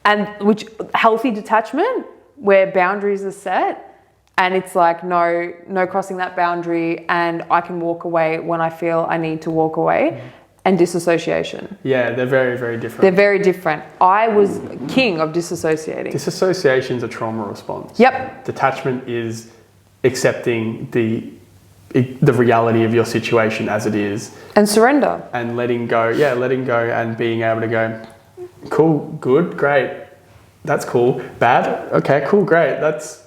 and which healthy detachment where boundaries are set and it's like, no crossing that boundary, and I can walk away when I feel I need to walk away, and disassociation. Yeah, they're very, very different. They're very different. I was king of disassociating. Disassociation is a trauma response. Yep. Detachment is accepting the reality of your situation as it is. And surrender. And letting go and being able to go, cool, good, great. That's cool. Bad? Okay, cool, great. That's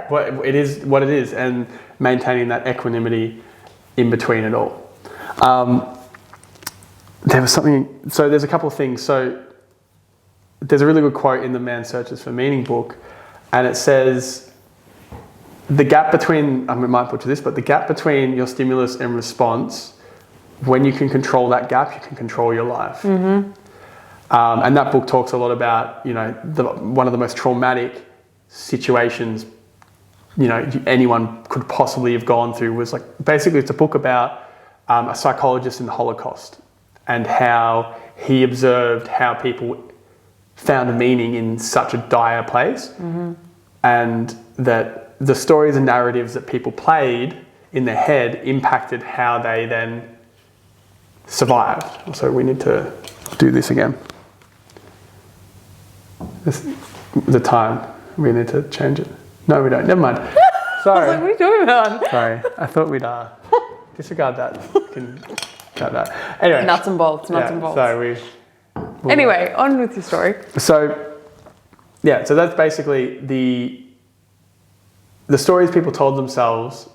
what it is, and maintaining that equanimity in between it all. There was something, so there's a couple of things. So there's a really good quote in the Man Searches for Meaning book, and it says, the gap between, I might put to this, but the gap between your stimulus and response, when you can control that gap, you can control your life. Mm-hmm. And that book talks a lot about, one of the most traumatic situations, anyone could possibly have gone through was like, basically it's a book about a psychologist in the Holocaust and how he observed how people found a meaning in such a dire place, and that the stories and narratives that people played in their head impacted how they then survived. So we need to do this again. The time, we need to change it. No, we don't. Never mind. Sorry. I was like, what are you talking about? Sorry. I thought we'd disregard that. Can cut that. Anyway. Nuts and bolts. So anyway, on with your story. So that's basically the stories people told themselves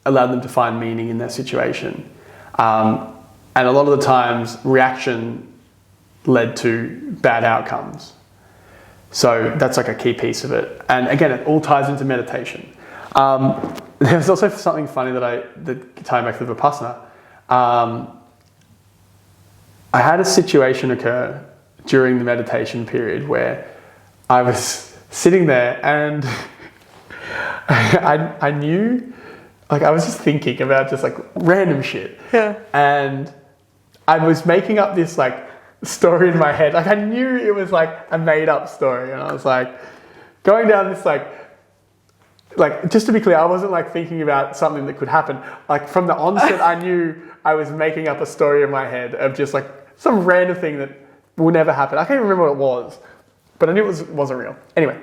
allowed them to find meaning in their situation. And a lot of the times, reaction led to bad outcomes. So that's like a key piece of it. And again, it all ties into meditation. There's also something funny that tying back to the Vipassana. I had a situation occur during the meditation period where I was sitting there and I knew, like, I was just thinking about just like random shit. Yeah. And I was making up this like story in my head. Like I knew it was like a made up story, and I was like going down this like just to be clear, I wasn't like thinking about something that could happen. Like from the onset, I knew I was making up a story in my head of just like some random thing that will never happen. I can't even remember what it was, but I knew it wasn't real. Anyway,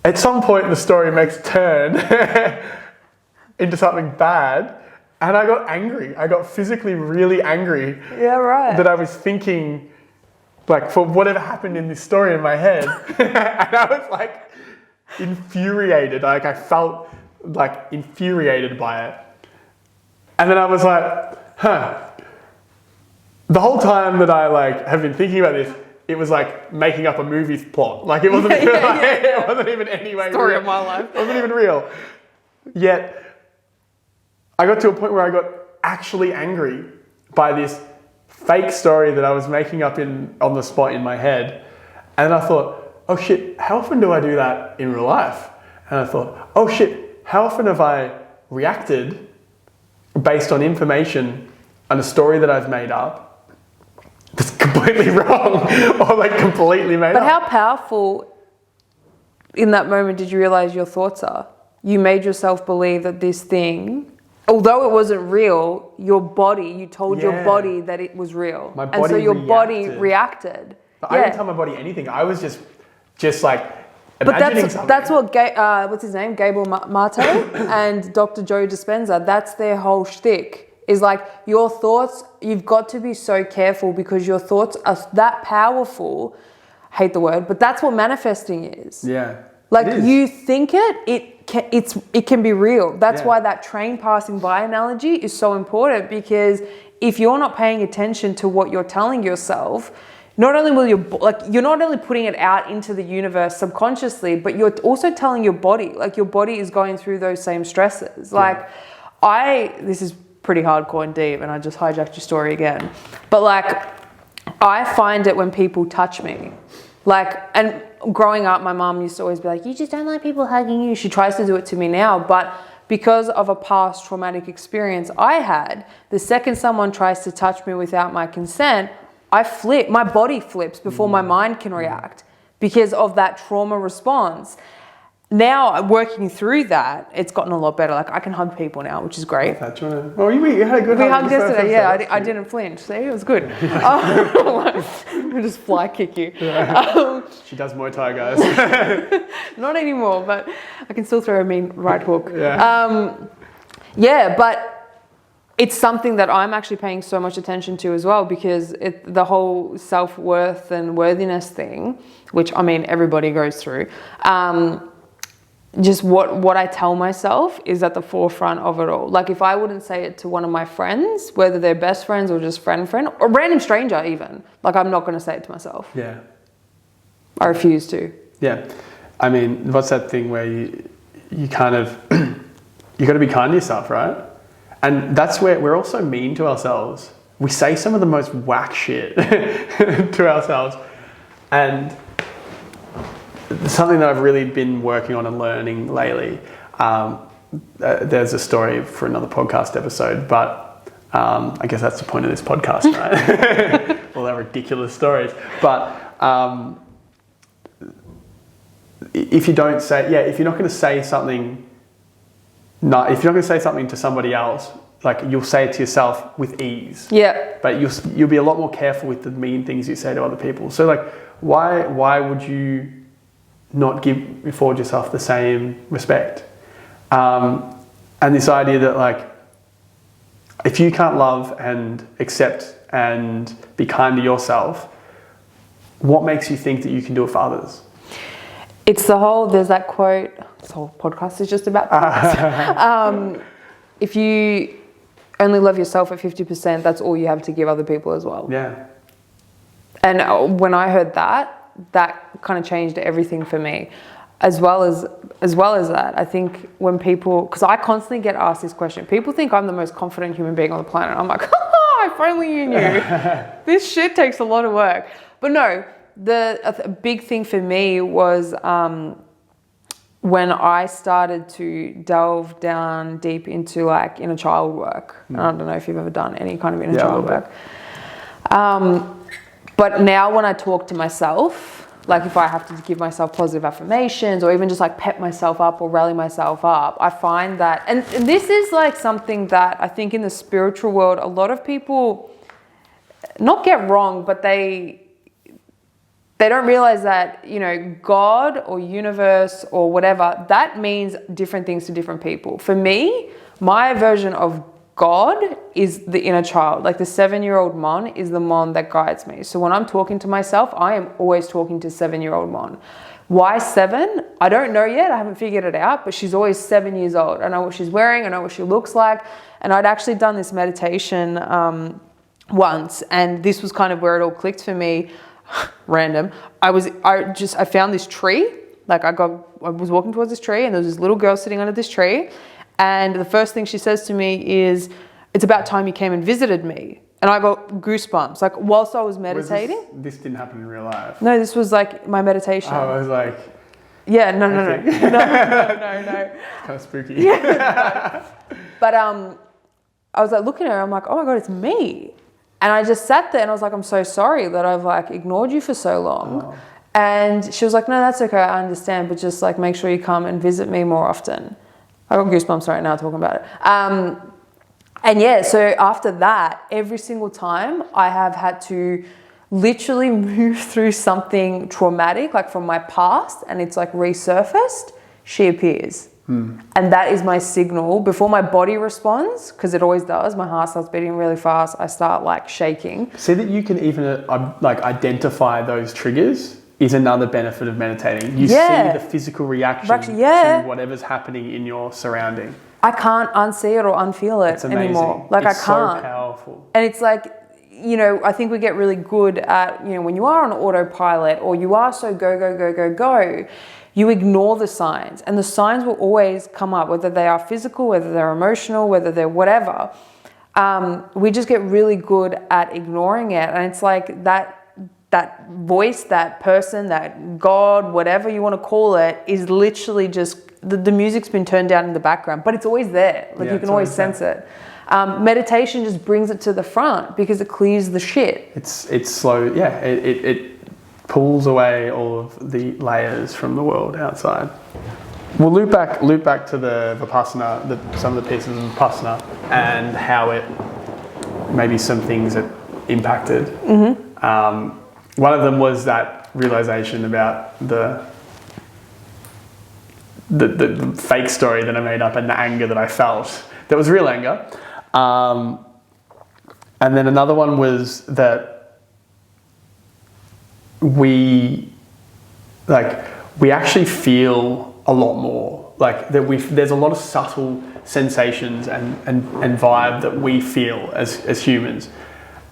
at some point the story makes a turn into something bad. And I got angry. I got physically really angry. Yeah, right. That I was thinking, like, for whatever happened in this story in my head. And I was, like, infuriated. Like, I felt, like, infuriated by it. And then I was like, the whole time that I, like, have been thinking about this, it was, like, making up a movie plot. Like, it wasn't, it wasn't even anyway story real. Of my life. It wasn't even real. Yet I got to a point where I got actually angry by this fake story that I was making up on the spot in my head. And I thought, oh shit, how often do I do that in real life? And I thought, oh shit, how often have I reacted based on information and a story that I've made up that's completely wrong or like completely made up. But how powerful in that moment did you realize your thoughts are? You made yourself believe that this thing, although it wasn't real, you told your body that it was real. My body and so your body reacted. But I didn't tell my body anything. I was just like imagining something. That's what, what's his name? Gabor Mate and Dr. Joe Dispenza, that's their whole shtick. Is like your thoughts, you've got to be so careful because your thoughts are that powerful. Hate the word, but that's what manifesting is. Yeah. Like you think it can be real. That's why that train passing by analogy is so important, because if you're not paying attention to what you're telling yourself, not only will you're not only putting it out into the universe subconsciously, but you're also telling your body, like your body is going through those same stresses. Like this is pretty hardcore and deep, and I just hijacked your story again. But like, I find it when people touch me. Like, and growing up, my mom used to always be like, you just don't like people hugging you. She tries to do it to me now, but because of a past traumatic experience I had, the second someone tries to touch me without my consent, I flip. My body flips before my mind can react, because of that trauma response. Now, working through that, it's gotten a lot better. Like, I can hug people now, which is great. Do you want to... Oh, you had a good hug. We hugged yesterday, yeah. I didn't flinch. See, it was good. We'll just fly kick you. Yeah. She does Muay Thai, guys. Not anymore, but I can still throw a mean right hook. Yeah. But it's something that I'm actually paying so much attention to as well, because the whole self-worth and worthiness thing, which, I mean, everybody goes through, just what I tell myself is at the forefront of it all. Like, if I wouldn't say it to one of my friends, whether they're best friends or just friend, or random stranger even, like, I'm not going to say it to myself. Yeah. I refuse to. Yeah. I mean, what's that thing where you kind of, you got to be kind to yourself, right? And that's where we're also mean to ourselves. We say some of the most whack shit to ourselves. And something that I've really been working on and learning lately, there's a story for another podcast episode, but I guess that's the point of this podcast, right? All our ridiculous stories. But if you don't say, if you're not going to say something, if you're not going to say something to somebody else, like, you'll say it to yourself with ease. Yeah. But you'll be a lot more careful with the mean things you say to other people. So, like, why would you not afford yourself the same respect? And this idea that, like, if you can't love and accept and be kind to yourself, what makes you think that you can do it for others? It's there's that quote, this whole podcast is just about this. If you only love yourself at 50%, that's all you have to give other people as well. Yeah. And when I heard that kind of changed everything for me. As well as that, I think when people, because I constantly get asked this question, people think I'm the most confident human being on the planet. I'm like, if only you knew. This shit takes a lot of work. But no, a big thing for me was when I started to delve down deep into, like, inner child work. I don't know if you've ever done any kind of inner child work. But now when I talk to myself, like, if I have to give myself positive affirmations or even just, like, pep myself up or rally myself up, I find that, and this is, like, something that I think in the spiritual world, a lot of people not get wrong, but they don't realize that, you know, God or universe or whatever, that means different things to different people. For me, my version of God is the inner child. Like, the 7-year-old Mon is the Mon that guides me. So when I'm talking to myself, I am always talking to 7-year-old Mon. Why 7? I don't know yet. I haven't figured it out, but she's always 7 years old. I know what she's wearing. I know what she looks like. And I'd actually done this meditation once, and this was kind of where it all clicked for me. Random. I found this tree. Like, I was walking towards this tree, and there was this little girl sitting under this tree. And the first thing she says to me is, "It's about time you came and visited me." And I got goosebumps, like, whilst I was meditating. This didn't happen in real life? No, this was, like, my meditation. Oh, I was like... Yeah, no. No. Kind of spooky. Yeah, no. But I was, like, looking at her, I'm like, oh my God, it's me. And I just sat there and I was like, I'm so sorry that I've, like, ignored you for so long. Oh. And she was like, no, that's okay, I understand, but just, like, make sure you come and visit me more often. I got goosebumps right now talking about it. And yeah, so after that, every single time I have had to literally move through something traumatic, like from my past, and it's, like, resurfaced, she appears. And that is my signal before my body responds, because it always does. My heart starts beating really fast. I start, like, shaking. See that you can even like identify those triggers is another benefit of meditating. You see the physical reaction to whatever's happening in your surrounding. I can't unsee it or unfeel it anymore. Like, it's I can't. So powerful. And it's like, you know, I think we get really good at, you know, when you are on autopilot or you are so go, you ignore the signs, and the signs will always come up, whether they are physical, whether they're emotional, whether they're whatever. We just get really good at ignoring it. And it's like that voice, that person, that God, whatever you want to call it, is literally just, the music's been turned down in the background, but it's always there. Like, you can always sense it. Meditation just brings it to the front because it clears the shit. It's slow. Yeah. It pulls away all of the layers from the world outside. We'll loop back to the Vipassana, some of the pieces of Vipassana, and how it, maybe some things that impacted. One of them was that realization about the fake story that I made up and the anger that I felt. That was real anger. And then another one was that we actually feel a lot more. Like that there's a lot of subtle sensations and vibe that we feel as humans.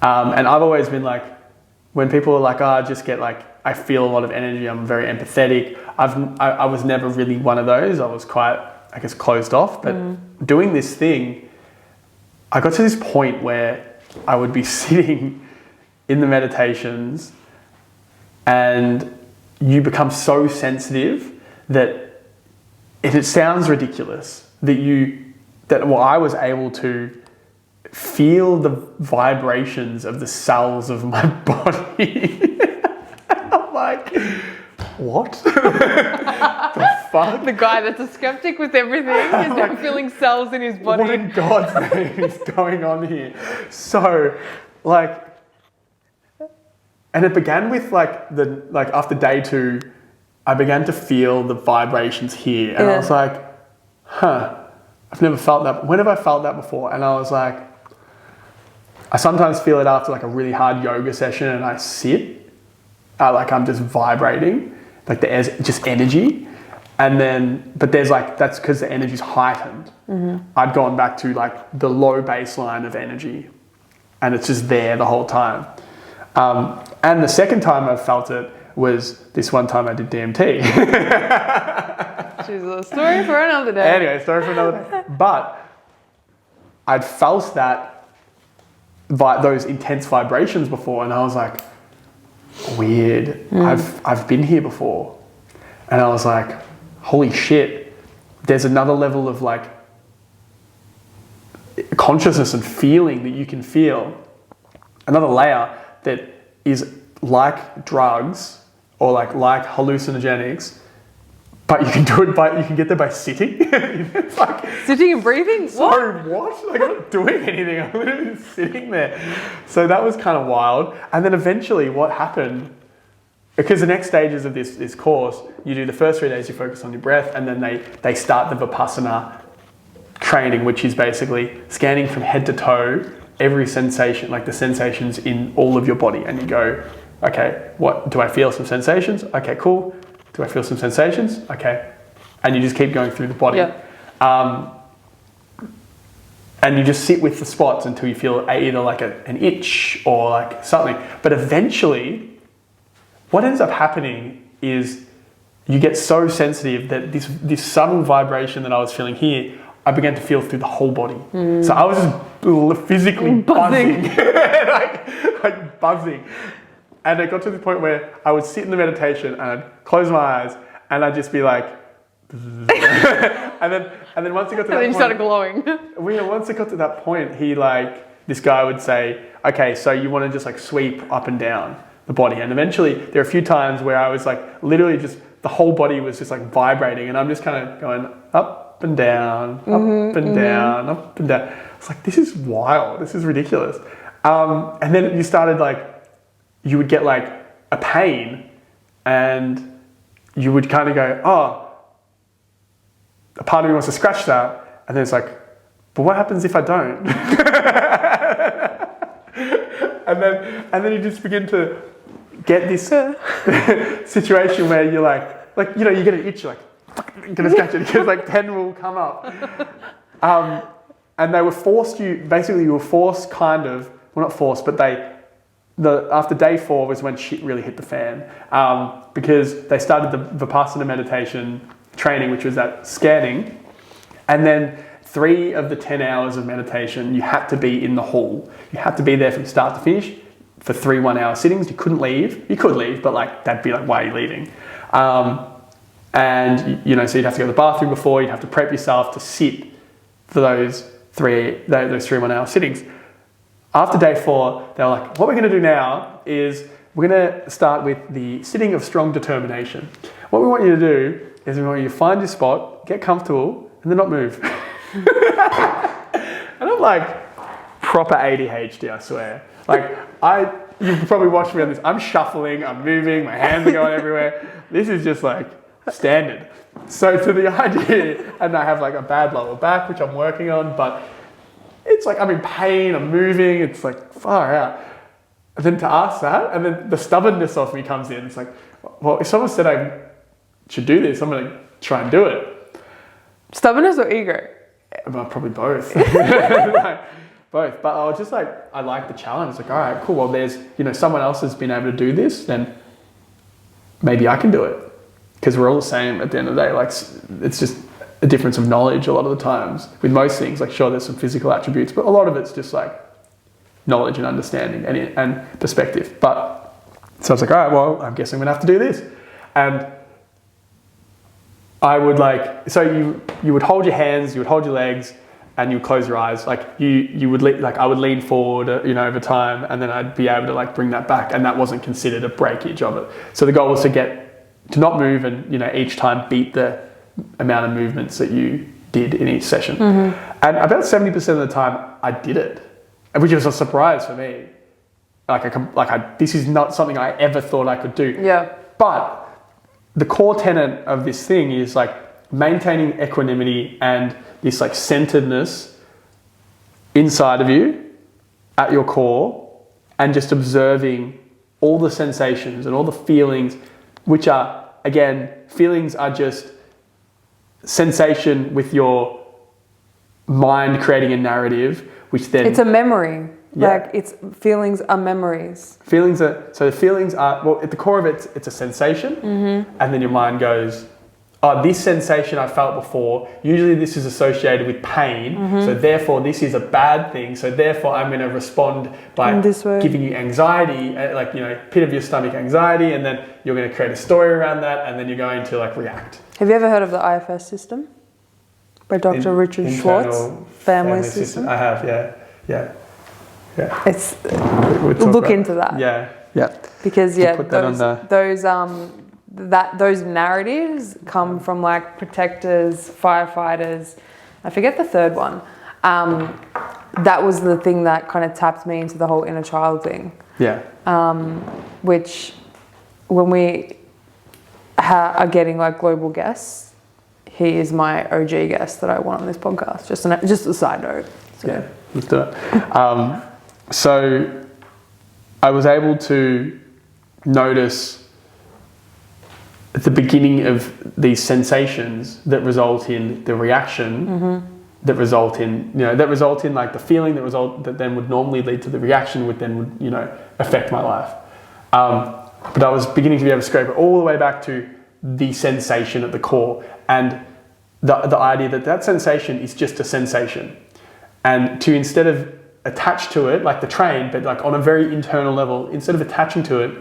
And I've always been like, when people are like, I just get like, I feel a lot of energy, I'm very empathetic. I was never really one of those. I was quite, I guess, closed off. But doing this thing, I got to this point where I would be sitting in the meditations and you become so sensitive that it sounds ridiculous that I was able to feel the vibrations of the cells of my body. I'm like, what? The fuck? The guy that's a skeptic with everything is now feeling cells in his body. What in God's name is going on here? So, like, and it began with after day 2, I began to feel the vibrations here, and I was like, I've never felt that. When have I felt that before? And I was like, I sometimes feel it after like a really hard yoga session and I sit, like I'm just vibrating, like there's just energy. And then, but there's like, that's because the energy's heightened. I'd gone back to like the low baseline of energy and it's just there the whole time. And the second time I felt it was this one time I did DMT. She's a story for another day. Anyway, story for another day. But I'd felt those intense vibrations before, and I was like, weird. I've been here before, and I was like, holy shit. There's another level of like consciousness and feeling that you can feel. Another layer that is like drugs or like hallucinogenics. But you can do it you can get there by sitting. It's like, sitting and breathing? What? Like, I'm not doing anything. I'm literally just sitting there. So that was kind of wild. And then eventually what happened, because the next stages of this course, you do the first 3 days, you focus on your breath, and then they start the Vipassana training, which is basically scanning from head to toe, every sensation, like the sensations in all of your body. And you go, okay, what, do I feel some sensations? Okay, cool. Do I feel some sensations? Okay. And you just keep going through the body. And you just sit with the spots until you feel either like an itch or like something. But eventually, what ends up happening is you get so sensitive that this subtle vibration that I was feeling here, I began to feel through the whole body. So I was just physically buzzing. like buzzing. And it got to the point where I would sit in the meditation and I'd close my eyes and I'd just be like, and then once it got to that point, and then you started glowing. Once it got to that point, this guy would say, okay, so you want to just like sweep up and down the body. And eventually there are a few times where I was like, literally just the whole body was just like vibrating and I'm just kind of going up and down, up and down, up and down. It's like, this is wild. This is ridiculous. And then you started like, you would get like a pain and you would kind of go, oh, a part of me wants to scratch that. And then it's like, but what happens if I don't? and then you just begin to get this situation where you're like, you know, you get an itch, you're like, fuck, I'm gonna scratch it because like 10 will come up. And they were forced you were forced kind of, well not forced, but after day 4 was when shit really hit the fan, because they started the Vipassana meditation training, which was that scanning, and then 3 of the 10 hours of meditation, you had to be in the hall. You had to be there from start to finish for 3 1-hour sittings. You couldn't leave. You could leave, but like that'd be like, why are you leaving? And you know, so you'd have to go to the bathroom before. You'd have to prep yourself to sit for those 3 1-hour sittings. After day 4, they were like, what we're going to do now is we're going to start with the sitting of strong determination. What we want you to do is we want you to find your spot, get comfortable, and then not move. And I'm like proper ADHD, I swear. Like, you've probably watched me on this. I'm shuffling, I'm moving, my hands are going everywhere. This is just like standard. So to the idea, and I have like a bad lower back, which I'm working on, but it's like I'm in pain, I'm moving, it's like far out. And then to ask that, and then the stubbornness of me comes in. It's like, well, if someone said I should do this, I'm going to try and do it. Stubbornness or ego? Well, probably both. Like, both. But I was just like, I like the challenge. It's like, all right, cool. Well, there's, someone else has been able to do this, then maybe I can do it. Because we're all the same at the end of the day. Like, it's just a difference of knowledge a lot of the times with most things. Like, sure, there's some physical attributes, but a lot of it's just like knowledge and understanding and perspective. But so I was like, all right, well, I guess I'm going to have to do this. And I would you would hold your hands, you would hold your legs, and you would close your eyes. Like you would I would lean forward, over time, and then I'd be able to like bring that back, and that wasn't considered a breakage of it. So the goal was to not move, and each time beat the amount of movements that you did in each session. Mm-hmm. And about 70% of the time, I did it, which was a surprise for me. This is not something I ever thought I could do. Yeah. But the core tenet of this thing is like maintaining equanimity and this like centeredness inside of you at your core, and just observing all the sensations and all the feelings, which are, again, feelings are just sensation with your mind creating a narrative, which then... It's a memory. Yeah. Like, feelings are memories. The feelings are, well, at the core of it, it's a sensation. Mm-hmm. And then your mind goes, oh, this sensation I felt before, usually this is associated with pain. Mm-hmm. So therefore this is a bad thing. So therefore I'm going to respond by giving you anxiety, pit of your stomach anxiety. And then you're going to create a story around that. And then you're going to react. Have you ever heard of the IFS system? By Dr. Richard Schwartz? Family system? I have, yeah. Yeah. It's look into that. Yeah. Because those narratives come from like protectors, firefighters. I forget the third one. That was the thing that kind of tapped me into the whole inner child thing. Yeah. Which, when we are getting like global guests, he is my OG guest that I want on this podcast. Just a side note. So. Yeah, let's do it. So I was able to notice at the beginning of these sensations that result in the reaction, mm-hmm. that result in like the feeling that then would normally lead to the reaction, would affect my life. But I was beginning to be able to scrape it all the way back to the sensation at the core, and the idea that sensation is just a sensation, and to, instead of attach to it like the train, but like on a very internal level, instead of attaching to it,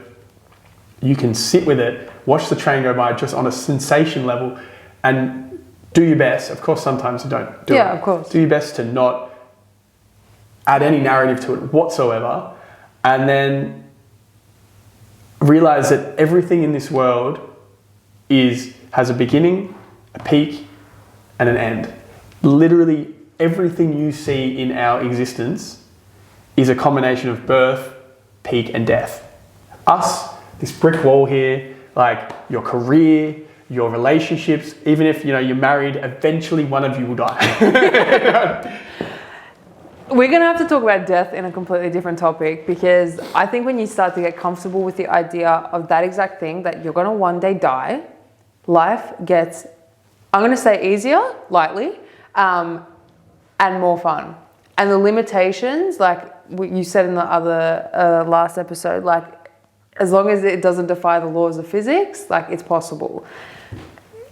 you can sit with it, watch the train go by just on a sensation level, and do your best. Of course, sometimes you don't do it. Yeah, of course. Do your best to not add any narrative to it whatsoever, and then realize that everything in this world has a beginning, a peak, and an end. Literally everything you see in our existence is a combination of birth, peak, and death. Us, this brick wall here, like your career, your relationships, even if you're married, eventually one of you will die. We're going to have to talk about death in a completely different topic, because I think when you start to get comfortable with the idea of that exact thing, that you're going to one day die, life gets, I'm going to say, easier, lightly, and more fun. And the limitations, like you said in the other last episode, like as long as it doesn't defy the laws of physics, like it's possible.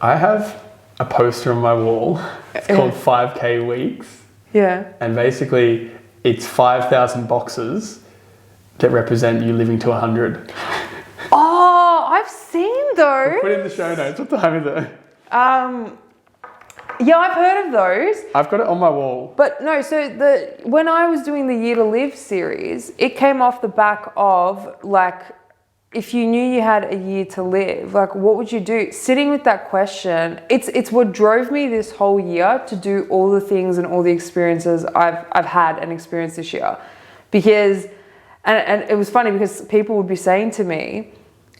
I have a poster on my wall. It's called 5K Weeks. Yeah. And basically it's 5,000 boxes that represent you living to 100. Oh, I've seen those. I'll put it in the show notes. What time is it? Yeah, I've heard of those. I've got it on my wall. But no, so when I was doing the Year to Live series, it came off the back of like if you knew you had a year to live, like what would you do? Sitting with that question, it's what drove me this whole year to do all the things and all the experiences I've had and experienced this year. Because, and it was funny because people would be saying to me,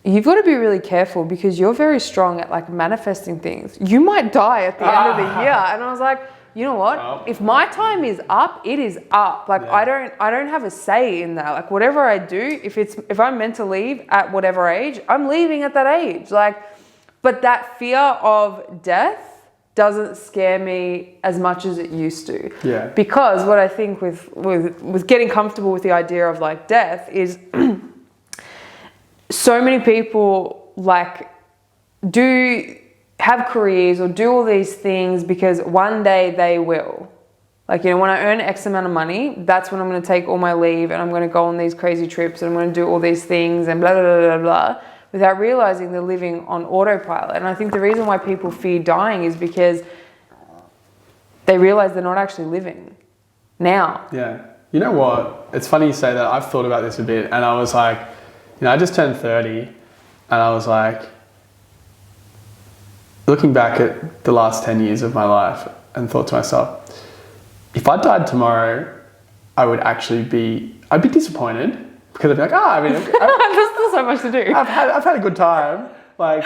you've got to be really careful because you're very strong at like manifesting things. You might die at the end of the year. And I was like, you know what? If my time is up, it is up. Like I don't have a say in that. Like whatever I do, if I'm meant to leave at whatever age, I'm leaving at that age. Like, but that fear of death doesn't scare me as much as it used to. Yeah. Because what I think with getting comfortable with the idea of like death is so many people like do have careers or do all these things because one day they will. Like, you know, when I earn X amount of money, that's when I'm going to take all my leave and I'm going to go on these crazy trips and I'm going to do all these things and blah, blah, blah, blah, blah, without realizing they're living on autopilot. And I think the reason why people fear dying is because they realize they're not actually living now. Yeah. You know what? It's funny you say that. I've thought about this a bit and I was like, you know, I just turned 30 and I was like, looking back at the last 10 years of my life and thought to myself, if I died tomorrow, I'd be disappointed because I'd be like, there's still so much to do. I've had a good time. Like,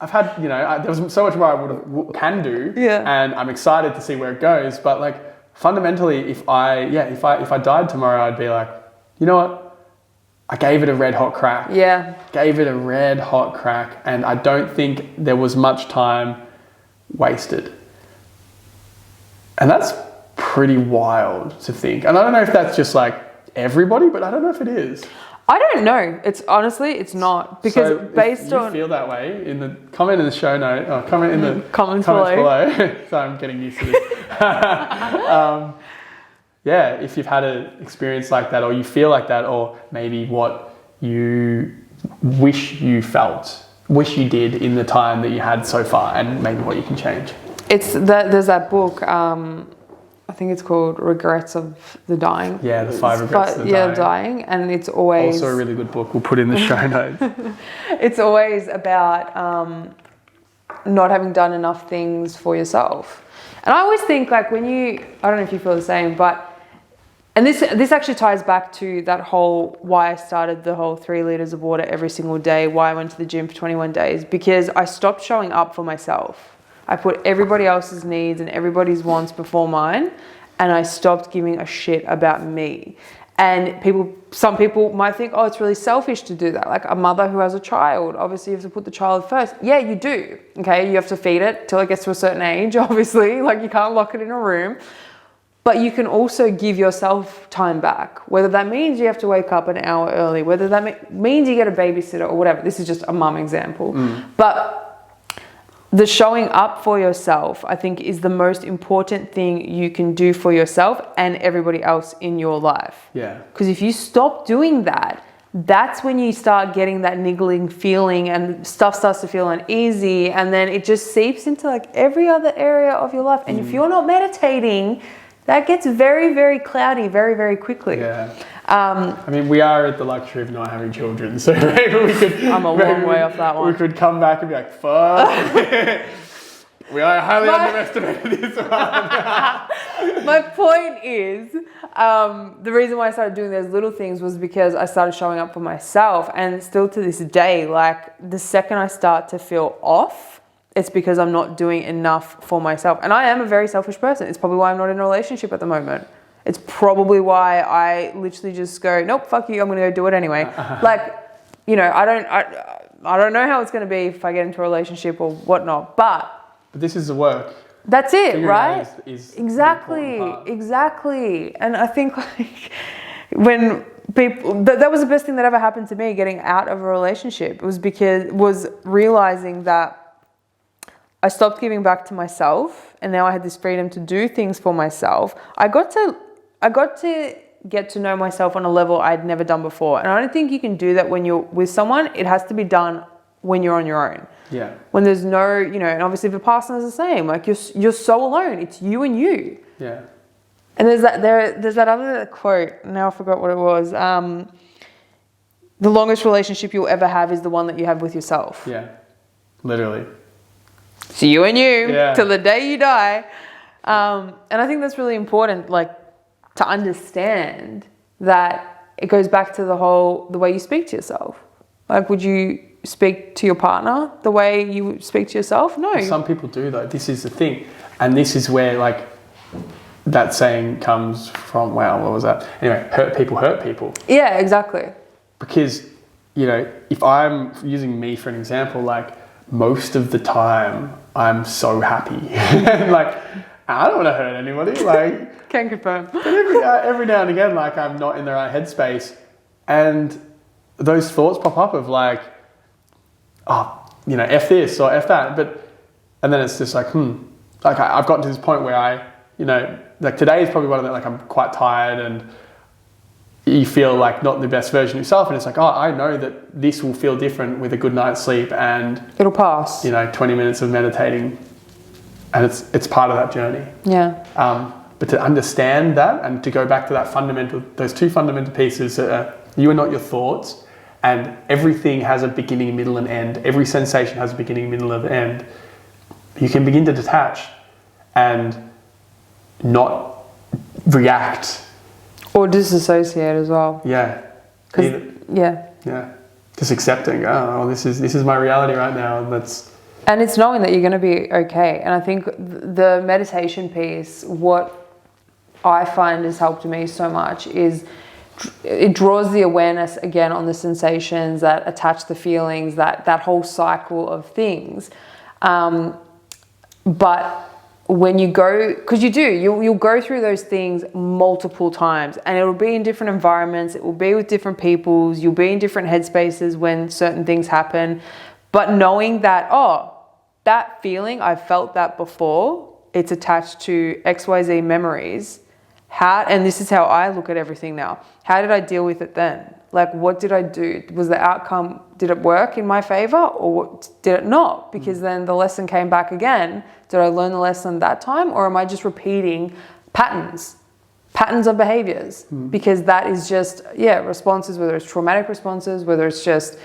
I've had, you know, there was so much more I can do, and I'm excited to see where it goes. But like, fundamentally, if I died tomorrow, I'd be like, you know what? I gave it a red hot crack. Yeah. Gave it a red hot crack, and I don't think there was much time wasted. And that's pretty wild to think. And I don't know if that's just like everybody, but I don't know if it is. I don't know. It's honestly, it's not. Because so based if you on... feel that way, in the comment in the show note, or comment in the comments below. So I'm getting used to this. Yeah, if you've had an experience like that, or you feel like that, or maybe what you wish you did in the time that you had so far, and maybe what you can change. There's that book, I think it's called Regrets of the Dying. Yeah, the 5 Regrets of the Dying. Yeah, dying, and it's always... Also a really good book, we'll put in the show notes. It's always about not having done enough things for yourself. And I always think like when I don't know if you feel the same, but... And this actually ties back to that whole why I started the whole 3 liters of water every single day, why I went to the gym for 21 days, because I stopped showing up for myself. I put everybody else's needs and everybody's wants before mine, and I stopped giving a shit about me. And some people might think, oh, it's really selfish to do that. Like a mother who has a child, obviously you have to put the child first. Yeah, you do. Okay, you have to feed it till it gets to a certain age, obviously. Like you can't lock it in a room. But you can also give yourself time back, whether that means you have to wake up an hour early, whether that means you get a babysitter or whatever. This is just a mum example. But the showing up for yourself, I think, is the most important thing you can do for yourself and everybody else in your life. Yeah. Because if you stop doing that, that's when you start getting that niggling feeling and stuff starts to feel uneasy, and then it just seeps into like every other area of your life. And if you're not meditating, that gets very, very cloudy very, very quickly. Yeah. I mean, we are at the luxury of not having children, so maybe we could... I'm a long way off that one. We could come back and be like, fuck. We highly underestimated this one. My point is, the reason why I started doing those little things was because I started showing up for myself, and still to this day, like the second I start to feel off, it's because I'm not doing enough for myself. And I am a very selfish person. It's probably why I'm not in a relationship at the moment. It's probably why I literally just go, nope, fuck you, I'm going to go do it anyway. Like, you know, I don't know how it's going to be if I get into a relationship or whatnot, but this is the work. That's it, right? Is exactly. And I think like when people, that was the best thing that ever happened to me, getting out of a relationship. It was realizing that I stopped giving back to myself, and now I had this freedom to do things for myself. I got to get to know myself on a level I'd never done before. And I don't think you can do that when you're with someone. It has to be done when you're on your own. Yeah. When there's no, you know, and obviously Vipassana is the same. Like you're so alone. It's you and you. Yeah. And there's that other quote. Now I forgot what it was. the longest relationship you'll ever have is the one that you have with yourself. Yeah, literally. So you and you, Yeah. till the day you die. And I think that's really important, like, to understand that it goes back to the way you speak to yourself. Like, would you speak to your partner the way you speak to yourself? No. Some people do, though. This is the thing. And this is where, like, that saying comes from. Wow, what was that? Anyway, hurt people. Yeah, exactly. Because, you know, if I'm using me for an example, like, most of the time I'm so happy. Like, I don't want to hurt anybody. Like, can confirm. But every now and again, like, I'm not in the right headspace. And those thoughts pop up of like, oh, you know, F this or F that. And then it's just like, like I've gotten to this point where I, you know, like today is probably one of the, like, I'm quite tired and you feel like not the best version of yourself. And it's like, oh, I know that this will feel different with a good night's sleep and it'll pass. You know, 20 minutes of meditating. And it's part of that journey. Yeah. But to understand that and to go back to those two fundamental pieces, you are not your thoughts, and everything has a beginning, middle, and end. Every sensation has a beginning, middle, and end. You can begin to detach and not react. Or disassociate as well. Yeah. Yeah. Just accepting, oh, this is my reality right now, and it's knowing that you're going to be okay. And I think the meditation piece, what I find has helped me so much is it draws the awareness again on the sensations that attach the feelings, that whole cycle of things. But when you go, because you'll go through those things multiple times, and it'll be in different environments, it will be with different peoples, you'll be in different headspaces when certain things happen. But knowing that, that feeling, I've felt that before, it's attached to XYZ memories. And this is how I look at everything now. How did I deal with it then? Like, what did I do? Was the outcome, did it work in my favor or did it not? Because then the lesson came back again. Did I learn the lesson that time, or am I just repeating patterns of behaviors? Because that is just, responses, whether it's traumatic responses, whether it's just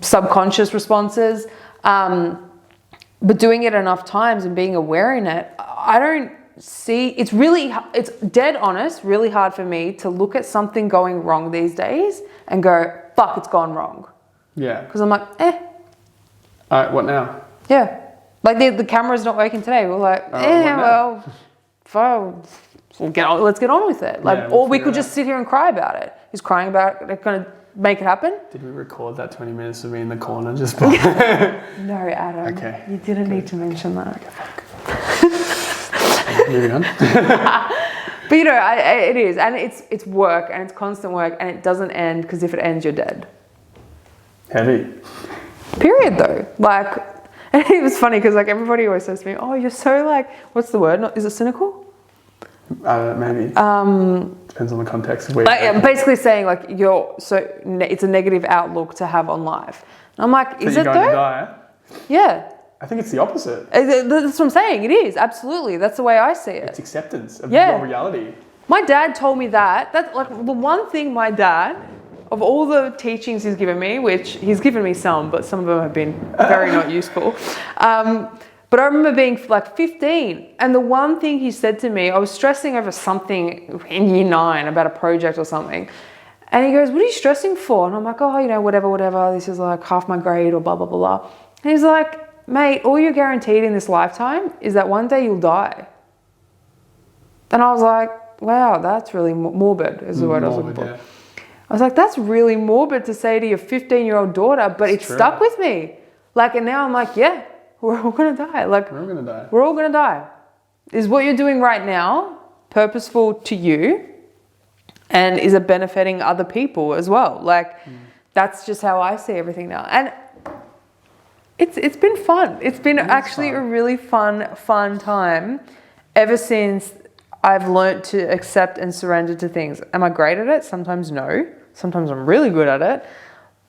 subconscious responses. But doing it enough times and being aware in it, I don't see, it's dead honest, really hard for me to look at something going wrong these days and go, fuck, it's gone wrong. Yeah. Because I'm like, All right, what now? Yeah. Like the camera's not working today. We're like, let's get on with it. Like, or we could just sit here and cry about it. Is crying about it going to make it happen? Did we record that 20 minutes of me in the corner just No, Adam. Okay. You didn't need to mention that. Okay, fuck. Moving on. But you know, it is, and it's work, and it's constant work, and it doesn't end, because if it ends, you're dead. Heavy. Period, though. Like, and it was funny because like everybody always says to me, "Oh, you're so like, what's the word? Is it cynical?" Maybe. Depends on the context of where. I'm basically saying like it's a negative outlook to have on life. And I'm like, is it though? Going to die? Yeah. I think it's the opposite. That's what I'm saying. It is, absolutely. That's the way I see it. It's acceptance of your reality. My dad told me that. That's like the one thing my dad, of all the teachings he's given me, which he's given me some, but some of them have been very not useful. But I remember being like 15, and the one thing he said to me, I was stressing over something in year 9 about a project or something. And he goes, "What are you stressing for?" And I'm like, "Oh, you know, whatever. This is like half my grade or blah, blah, blah, blah." And he's like, "Mate, all you're guaranteed in this lifetime is that one day you'll die." And I was like, wow, that's really morbid is the word I was looking for. Yeah. I was like, that's really morbid to say to your 15-year-old daughter, but it's stuck with me. Like, and now I'm like, yeah, we're all going to die. Like, we're all going to die. We're all going to die. Is what you're doing right now purposeful to you? And is it benefiting other people as well? Like, that's just how I see everything now. And it's been fun. It's been actually a really fun time ever since I've learnt to accept and surrender to things. Am I great at it? Sometimes no. Sometimes I'm really good at it.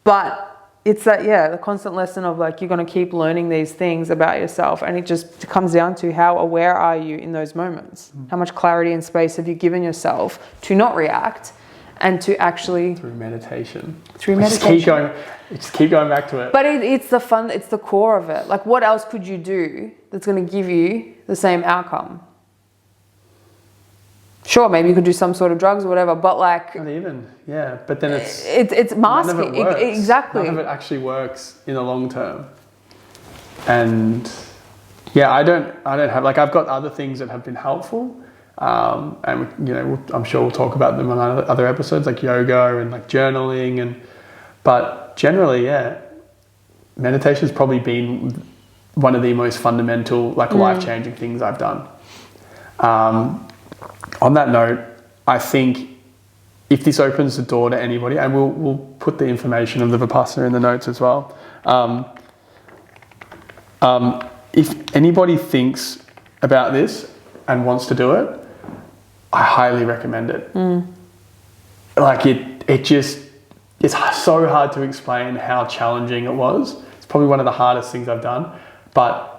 But it's that, the constant lesson of like, you're going to keep learning these things about yourself. And it just comes down to how aware are you in those moments? How much clarity and space have you given yourself to not react and to actually through meditation. Just keep going back to it. But it's the core of it. Like, what else could you do that's going to give you the same outcome? Sure, maybe you could do some sort of drugs or whatever, but like... Not even, yeah. But then it's masking. None of it works. Exactly. None of it actually works in the long term. And yeah, I don't have... Like, I've got other things that have been helpful. And, I'm sure we'll talk about them on other episodes, like yoga and like journaling. But generally, yeah, meditation's probably been one of the most fundamental, like life-changing things I've done. On that note, I think if this opens the door to anybody, and we'll put the information of the Vipassana in the notes as well. If anybody thinks about this and wants to do it, I highly recommend it. Like it's so hard to explain how challenging it was. It's probably one of the hardest things I've done, but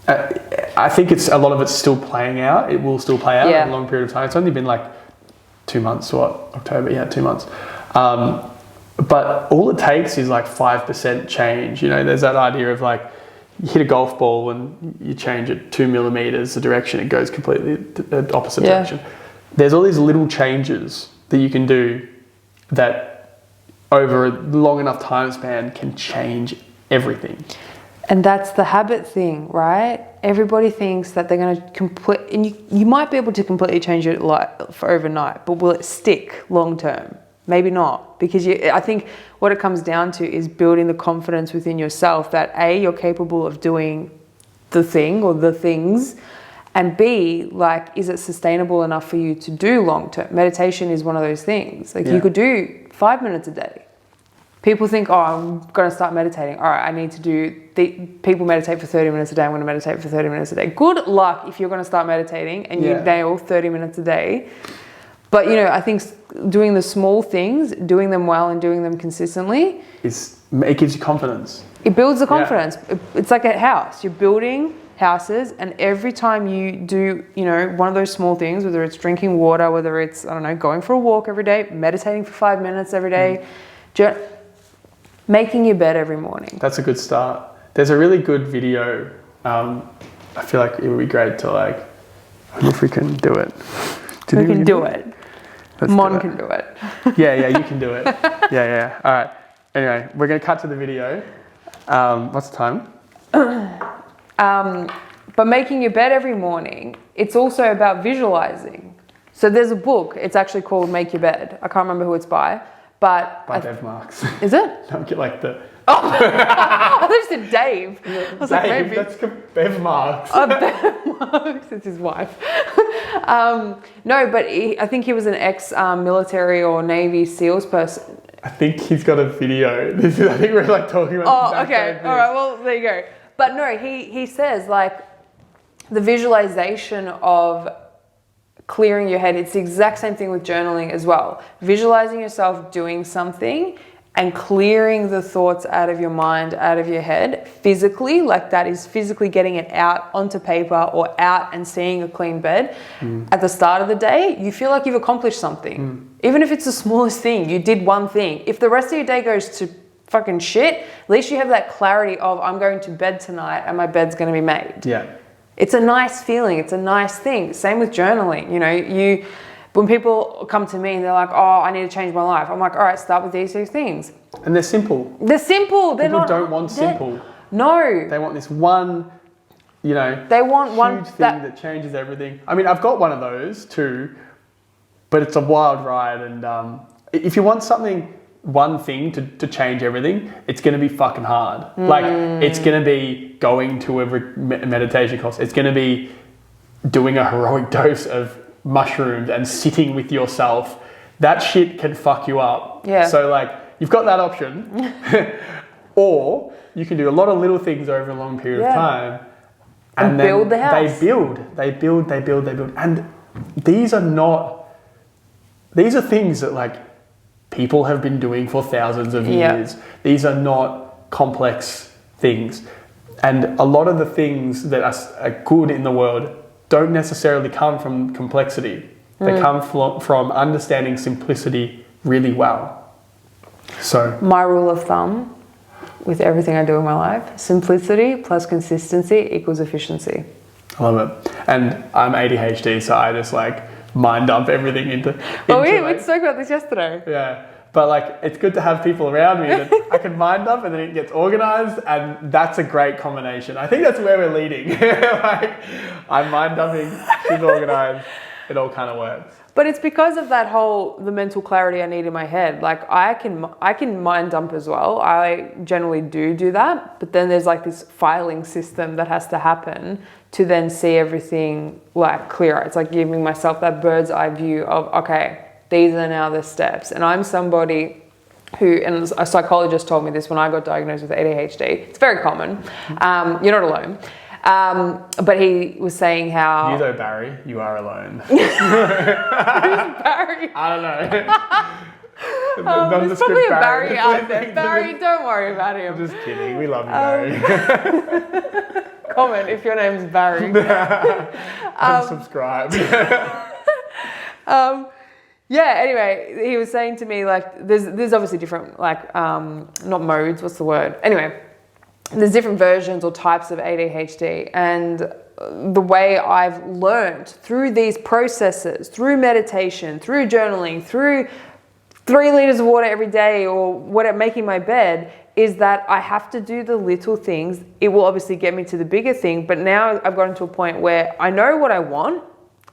I think a lot of it's still playing out. It will still play out in a long period of time. It's only been like 2 months, October, 2 months. But all it takes is like 5% change. There's that idea of like, you hit a golf ball and you change it 2 millimeters, the direction it goes completely the opposite direction. There's all these little changes that you can do that over a long enough time span can change everything. And that's the habit thing, right? Everybody thinks that they're going to and you might be able to completely change your life for overnight, but will it stick long term? Maybe not, because I think what it comes down to is building the confidence within yourself that A, you're capable of doing the thing or the things, and B, like, is it sustainable enough for you to do long term? Meditation is one of those things. Like, you could do 5 minutes a day. People think, I'm going to start meditating. All right, I need to do... People meditate for 30 minutes a day. I'm going to meditate for 30 minutes a day. Good luck if you're going to start meditating and you nail 30 minutes a day. But, I think doing the small things, doing them well and doing them consistently... It gives you confidence. It builds the confidence. It's like a house. You're building houses, and every time you do, one of those small things, whether it's drinking water, whether it's, going for a walk every day, meditating for 5 minutes every day... Making your bed every morning. That's a good start. There's a really good video. I feel like it would be great to I wonder if we can do it. We can do it. Mon can do it. Yeah, you can do it. Yeah. All right. Anyway, we're going to cut to the video. What's the time? But making your bed every morning, it's also about visualizing. So there's a book. It's actually called Make Your Bed. I can't remember who it's by. But by Dave Marks. Is it? Don't get like the... I thought you said Dave. I was like, maybe. That's Bev Marks. Bev Marks. It's his wife. No, but I think he was an ex-military or Navy SEALs person. I think he's got a video. I think we're talking about... Oh, okay. All right, well, there you go. But no, he says the visualization of clearing your head, it's the exact same thing with journaling as well. Visualizing yourself doing something and clearing the thoughts out of your mind, out of your head, physically, that is physically getting it out onto paper or out and seeing a clean bed. At the start of the day, you feel like you've accomplished something. Even if it's the smallest thing, you did one thing. If the rest of your day goes to fucking shit, at least you have that clarity of, I'm going to bed tonight and my bed's going to be made. Yeah. It's a nice feeling. It's a nice thing. Same with journaling. When people come to me and they're like, I need to change my life. I'm like, all right, start with these 2 things. And they're simple. They're simple. People don't want simple. No. They want this one, they want huge thing that changes everything. I mean, I've got one of those too, but it's a wild ride. And if you want one thing to change everything, it's going to be fucking hard. It's going to be going to a meditation class. It's going to be doing a heroic dose of mushrooms and sitting with yourself. That shit can fuck you up. Yeah. So you've got that option. Or you can do a lot of little things over a long period of time. And then build the house. They build. And these are things that people have been doing for thousands of years. These are not complex things. And a lot of the things that are good in the world don't necessarily come from complexity. They come from understanding simplicity really well. So my rule of thumb with everything I do in my life, simplicity plus consistency equals efficiency. I love it. And I'm ADHD, so I just like mind dump everything into We spoke about this yesterday. Yeah. But like, it's good to have people around me that I can mind dump and then it gets organized, and that's a great combination. I think that's where we're leading. Like, I'm mind dumping, she's organized, it all kind of works. But it's because of that the mental clarity I need in my head. Like I can mind dump as well. I generally do that. But then there's like this filing system that has to happen to then see everything like clearer. It's like giving myself that bird's eye view of, okay, these are now the steps. And I'm somebody who, and a psychologist told me this when I got diagnosed with ADHD. It's very common. You're not alone. But he was saying how... You though, Barry, you are alone. Who's Barry? I don't know. There's probably a Barry out there. Barry, don't worry about him. I'm just kidding. We love you, Barry. Comment if your name's Barry. Unsubscribe. Yeah, anyway, he was saying to me, like, there's obviously different, like, not modes, what's the word? Anyway, there's different versions or types of ADHD, and the way I've learned through these processes, through meditation, through journaling, through 3 liters of water every day, or making my bed, is that I have to do the little things. It will obviously get me to the bigger thing, but now I've gotten to a point where I know what I want,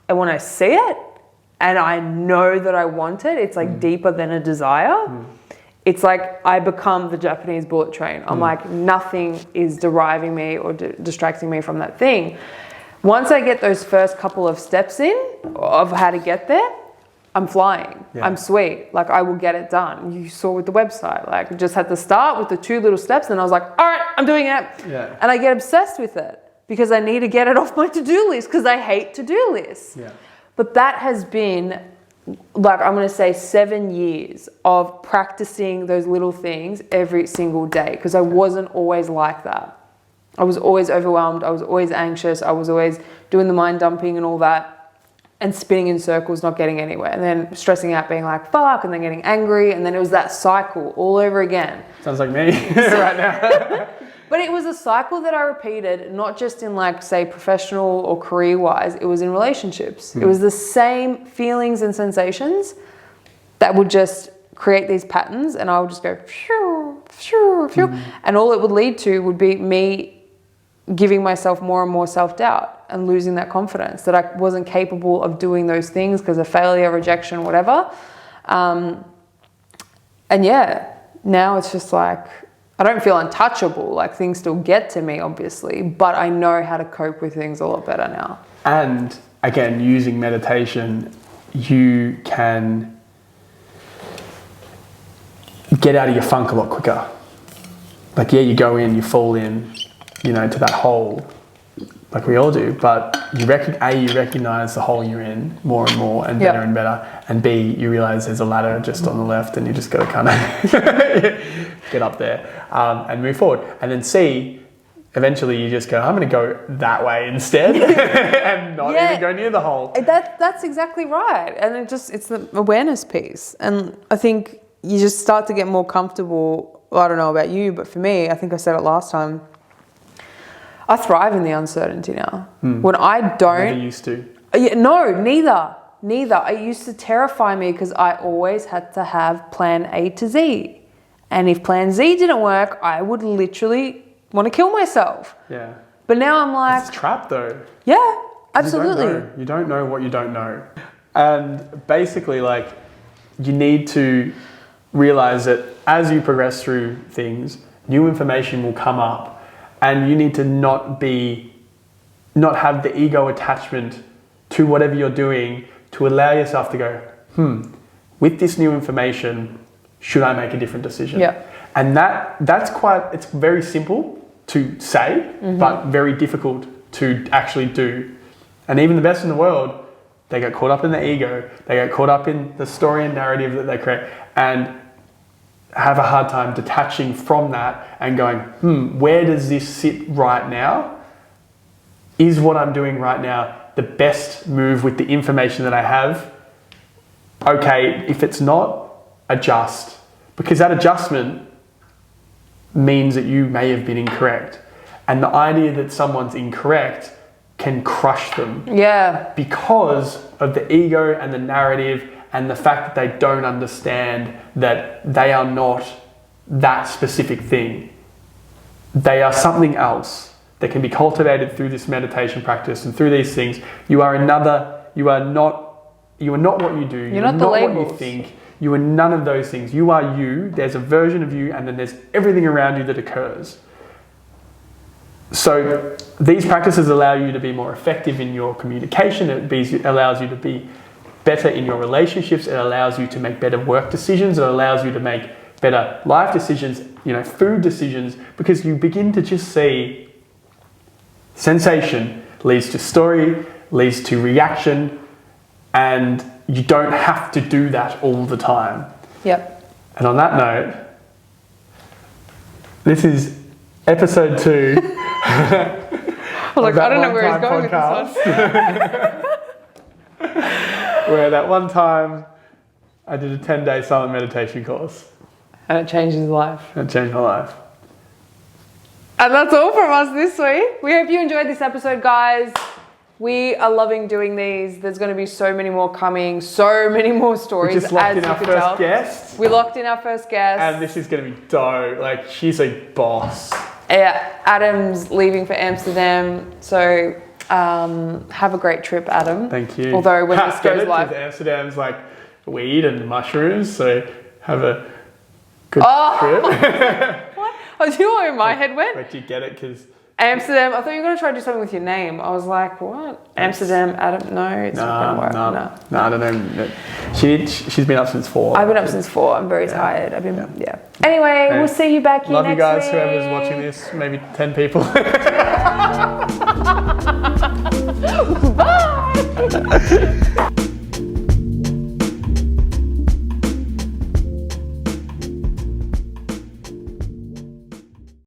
and when I see it, and I know that I want it, it's like deeper than a desire. It's like I become the Japanese bullet train. I'm like, nothing is deriving me or distracting me from that thing. Once I get those first couple of steps in of how to get there, I'm flying. Yeah. I'm sweet. Like, I will get it done. You saw with the website, like, just had to start with the 2 little steps, and I was like, all right, I'm doing it. Yeah. And I get obsessed with it because I need to get it off my to-do list because I hate to-do lists. Yeah. But that has been, like, I'm going to say 7 years of practicing those little things every single day, because I wasn't always like that. I was always overwhelmed. I was always anxious. I was always doing the mind dumping and all that and spinning in circles, not getting anywhere. And then stressing out, being like, fuck, and then getting angry. And then it was that cycle all over again. Sounds like me right now. But it was a cycle that I repeated, not just in, like, say, professional or career-wise. It was in relationships. It was the same feelings and sensations that would just create these patterns, and I would just go, phew, phew, phew. And all it would lead to would be me giving myself more and more self-doubt and losing that confidence that I wasn't capable of doing those things because of failure, rejection, whatever. And yeah, now it's just like, I don't feel untouchable, like things still get to me, obviously, but I know how to cope with things a lot better now. And again, using meditation, you can get out of your funk a lot quicker. Like, yeah, you go in, you fall in, you know, to that hole, like we all do, but you recognize the hole you're in more and more and better and better, and B, you realize there's a ladder just on the left and you just got to kind of get up there and move forward. And then C, eventually you just go, I'm going to go that way instead and not even go near the hole. That's exactly right. And it's the awareness piece. And I think you just start to get more comfortable. Well, I don't know about you, but for me, I think I said it last time, I thrive in the uncertainty now. When I don't... Never used to. No, neither. It used to terrify me because I always had to have plan A to Z. And if plan Z didn't work, I would literally want to kill myself. Yeah. But now I'm like... It's a trap though. Yeah, absolutely. You don't know what you don't know. And basically, like, you need to realize that as you progress through things, new information will come up. And you need to not have the ego attachment to whatever you're doing, to allow yourself to go, with this new information, should I make a different decision? Yeah. And it's very simple to say, but very difficult to actually do. And even the best in the world, they get caught up in the ego, they get caught up in the story and narrative that they create, and have a hard time detaching from that and going, where does this sit right now? Is what I'm doing right now the best move with the information that I have okay, if it's not, adjust. Because that adjustment means that you may have been incorrect. And the idea that someone's incorrect can crush them. Yeah. Because of the ego and the narrative and the fact that they don't understand that they are not that specific thing. They are something else that can be cultivated through this meditation practice and through these things. You are not what you do. You're not the labels. What you think. You are none of those things. You are you. There's a version of you, and then there's everything around you that occurs. So these practices allow you to be more effective in your communication. It allows you to be better in your relationships. It allows you to make better work decisions. It allows you to make better life decisions, food decisions, because you begin to just see sensation leads to story, leads to reaction, and you don't have to do that all the time. Yep. And on that note, this is episode 2. I was like, I don't know where he's going with this one. Where that one time I did a 10-day silent meditation course. And it changed his life. It changed my life. And that's all from us this week. We hope you enjoyed this episode, guys. We are loving doing these. There's going to be so many more coming, so many more stories. We just locked in our first guest. We locked in our first guest. And this is going to be dope. Like, she's a boss. Yeah, Adam's leaving for Amsterdam. So have a great trip, Adam. Thank you. Although when this goes live... Amsterdam's like weed and mushrooms, so have a good trip. What? Oh, do you know where my head went? Like, do you get it? Because... Amsterdam, I thought you were going to try to do something with your name. I was like, what? Amsterdam, Adam, no, it's not going to work. No, I don't know. She's been up since 4. I've been up since 4. I'm very tired. Anyway, we'll see you back here Love next you guys, week. whoever's watching this, maybe 10 people. Bye!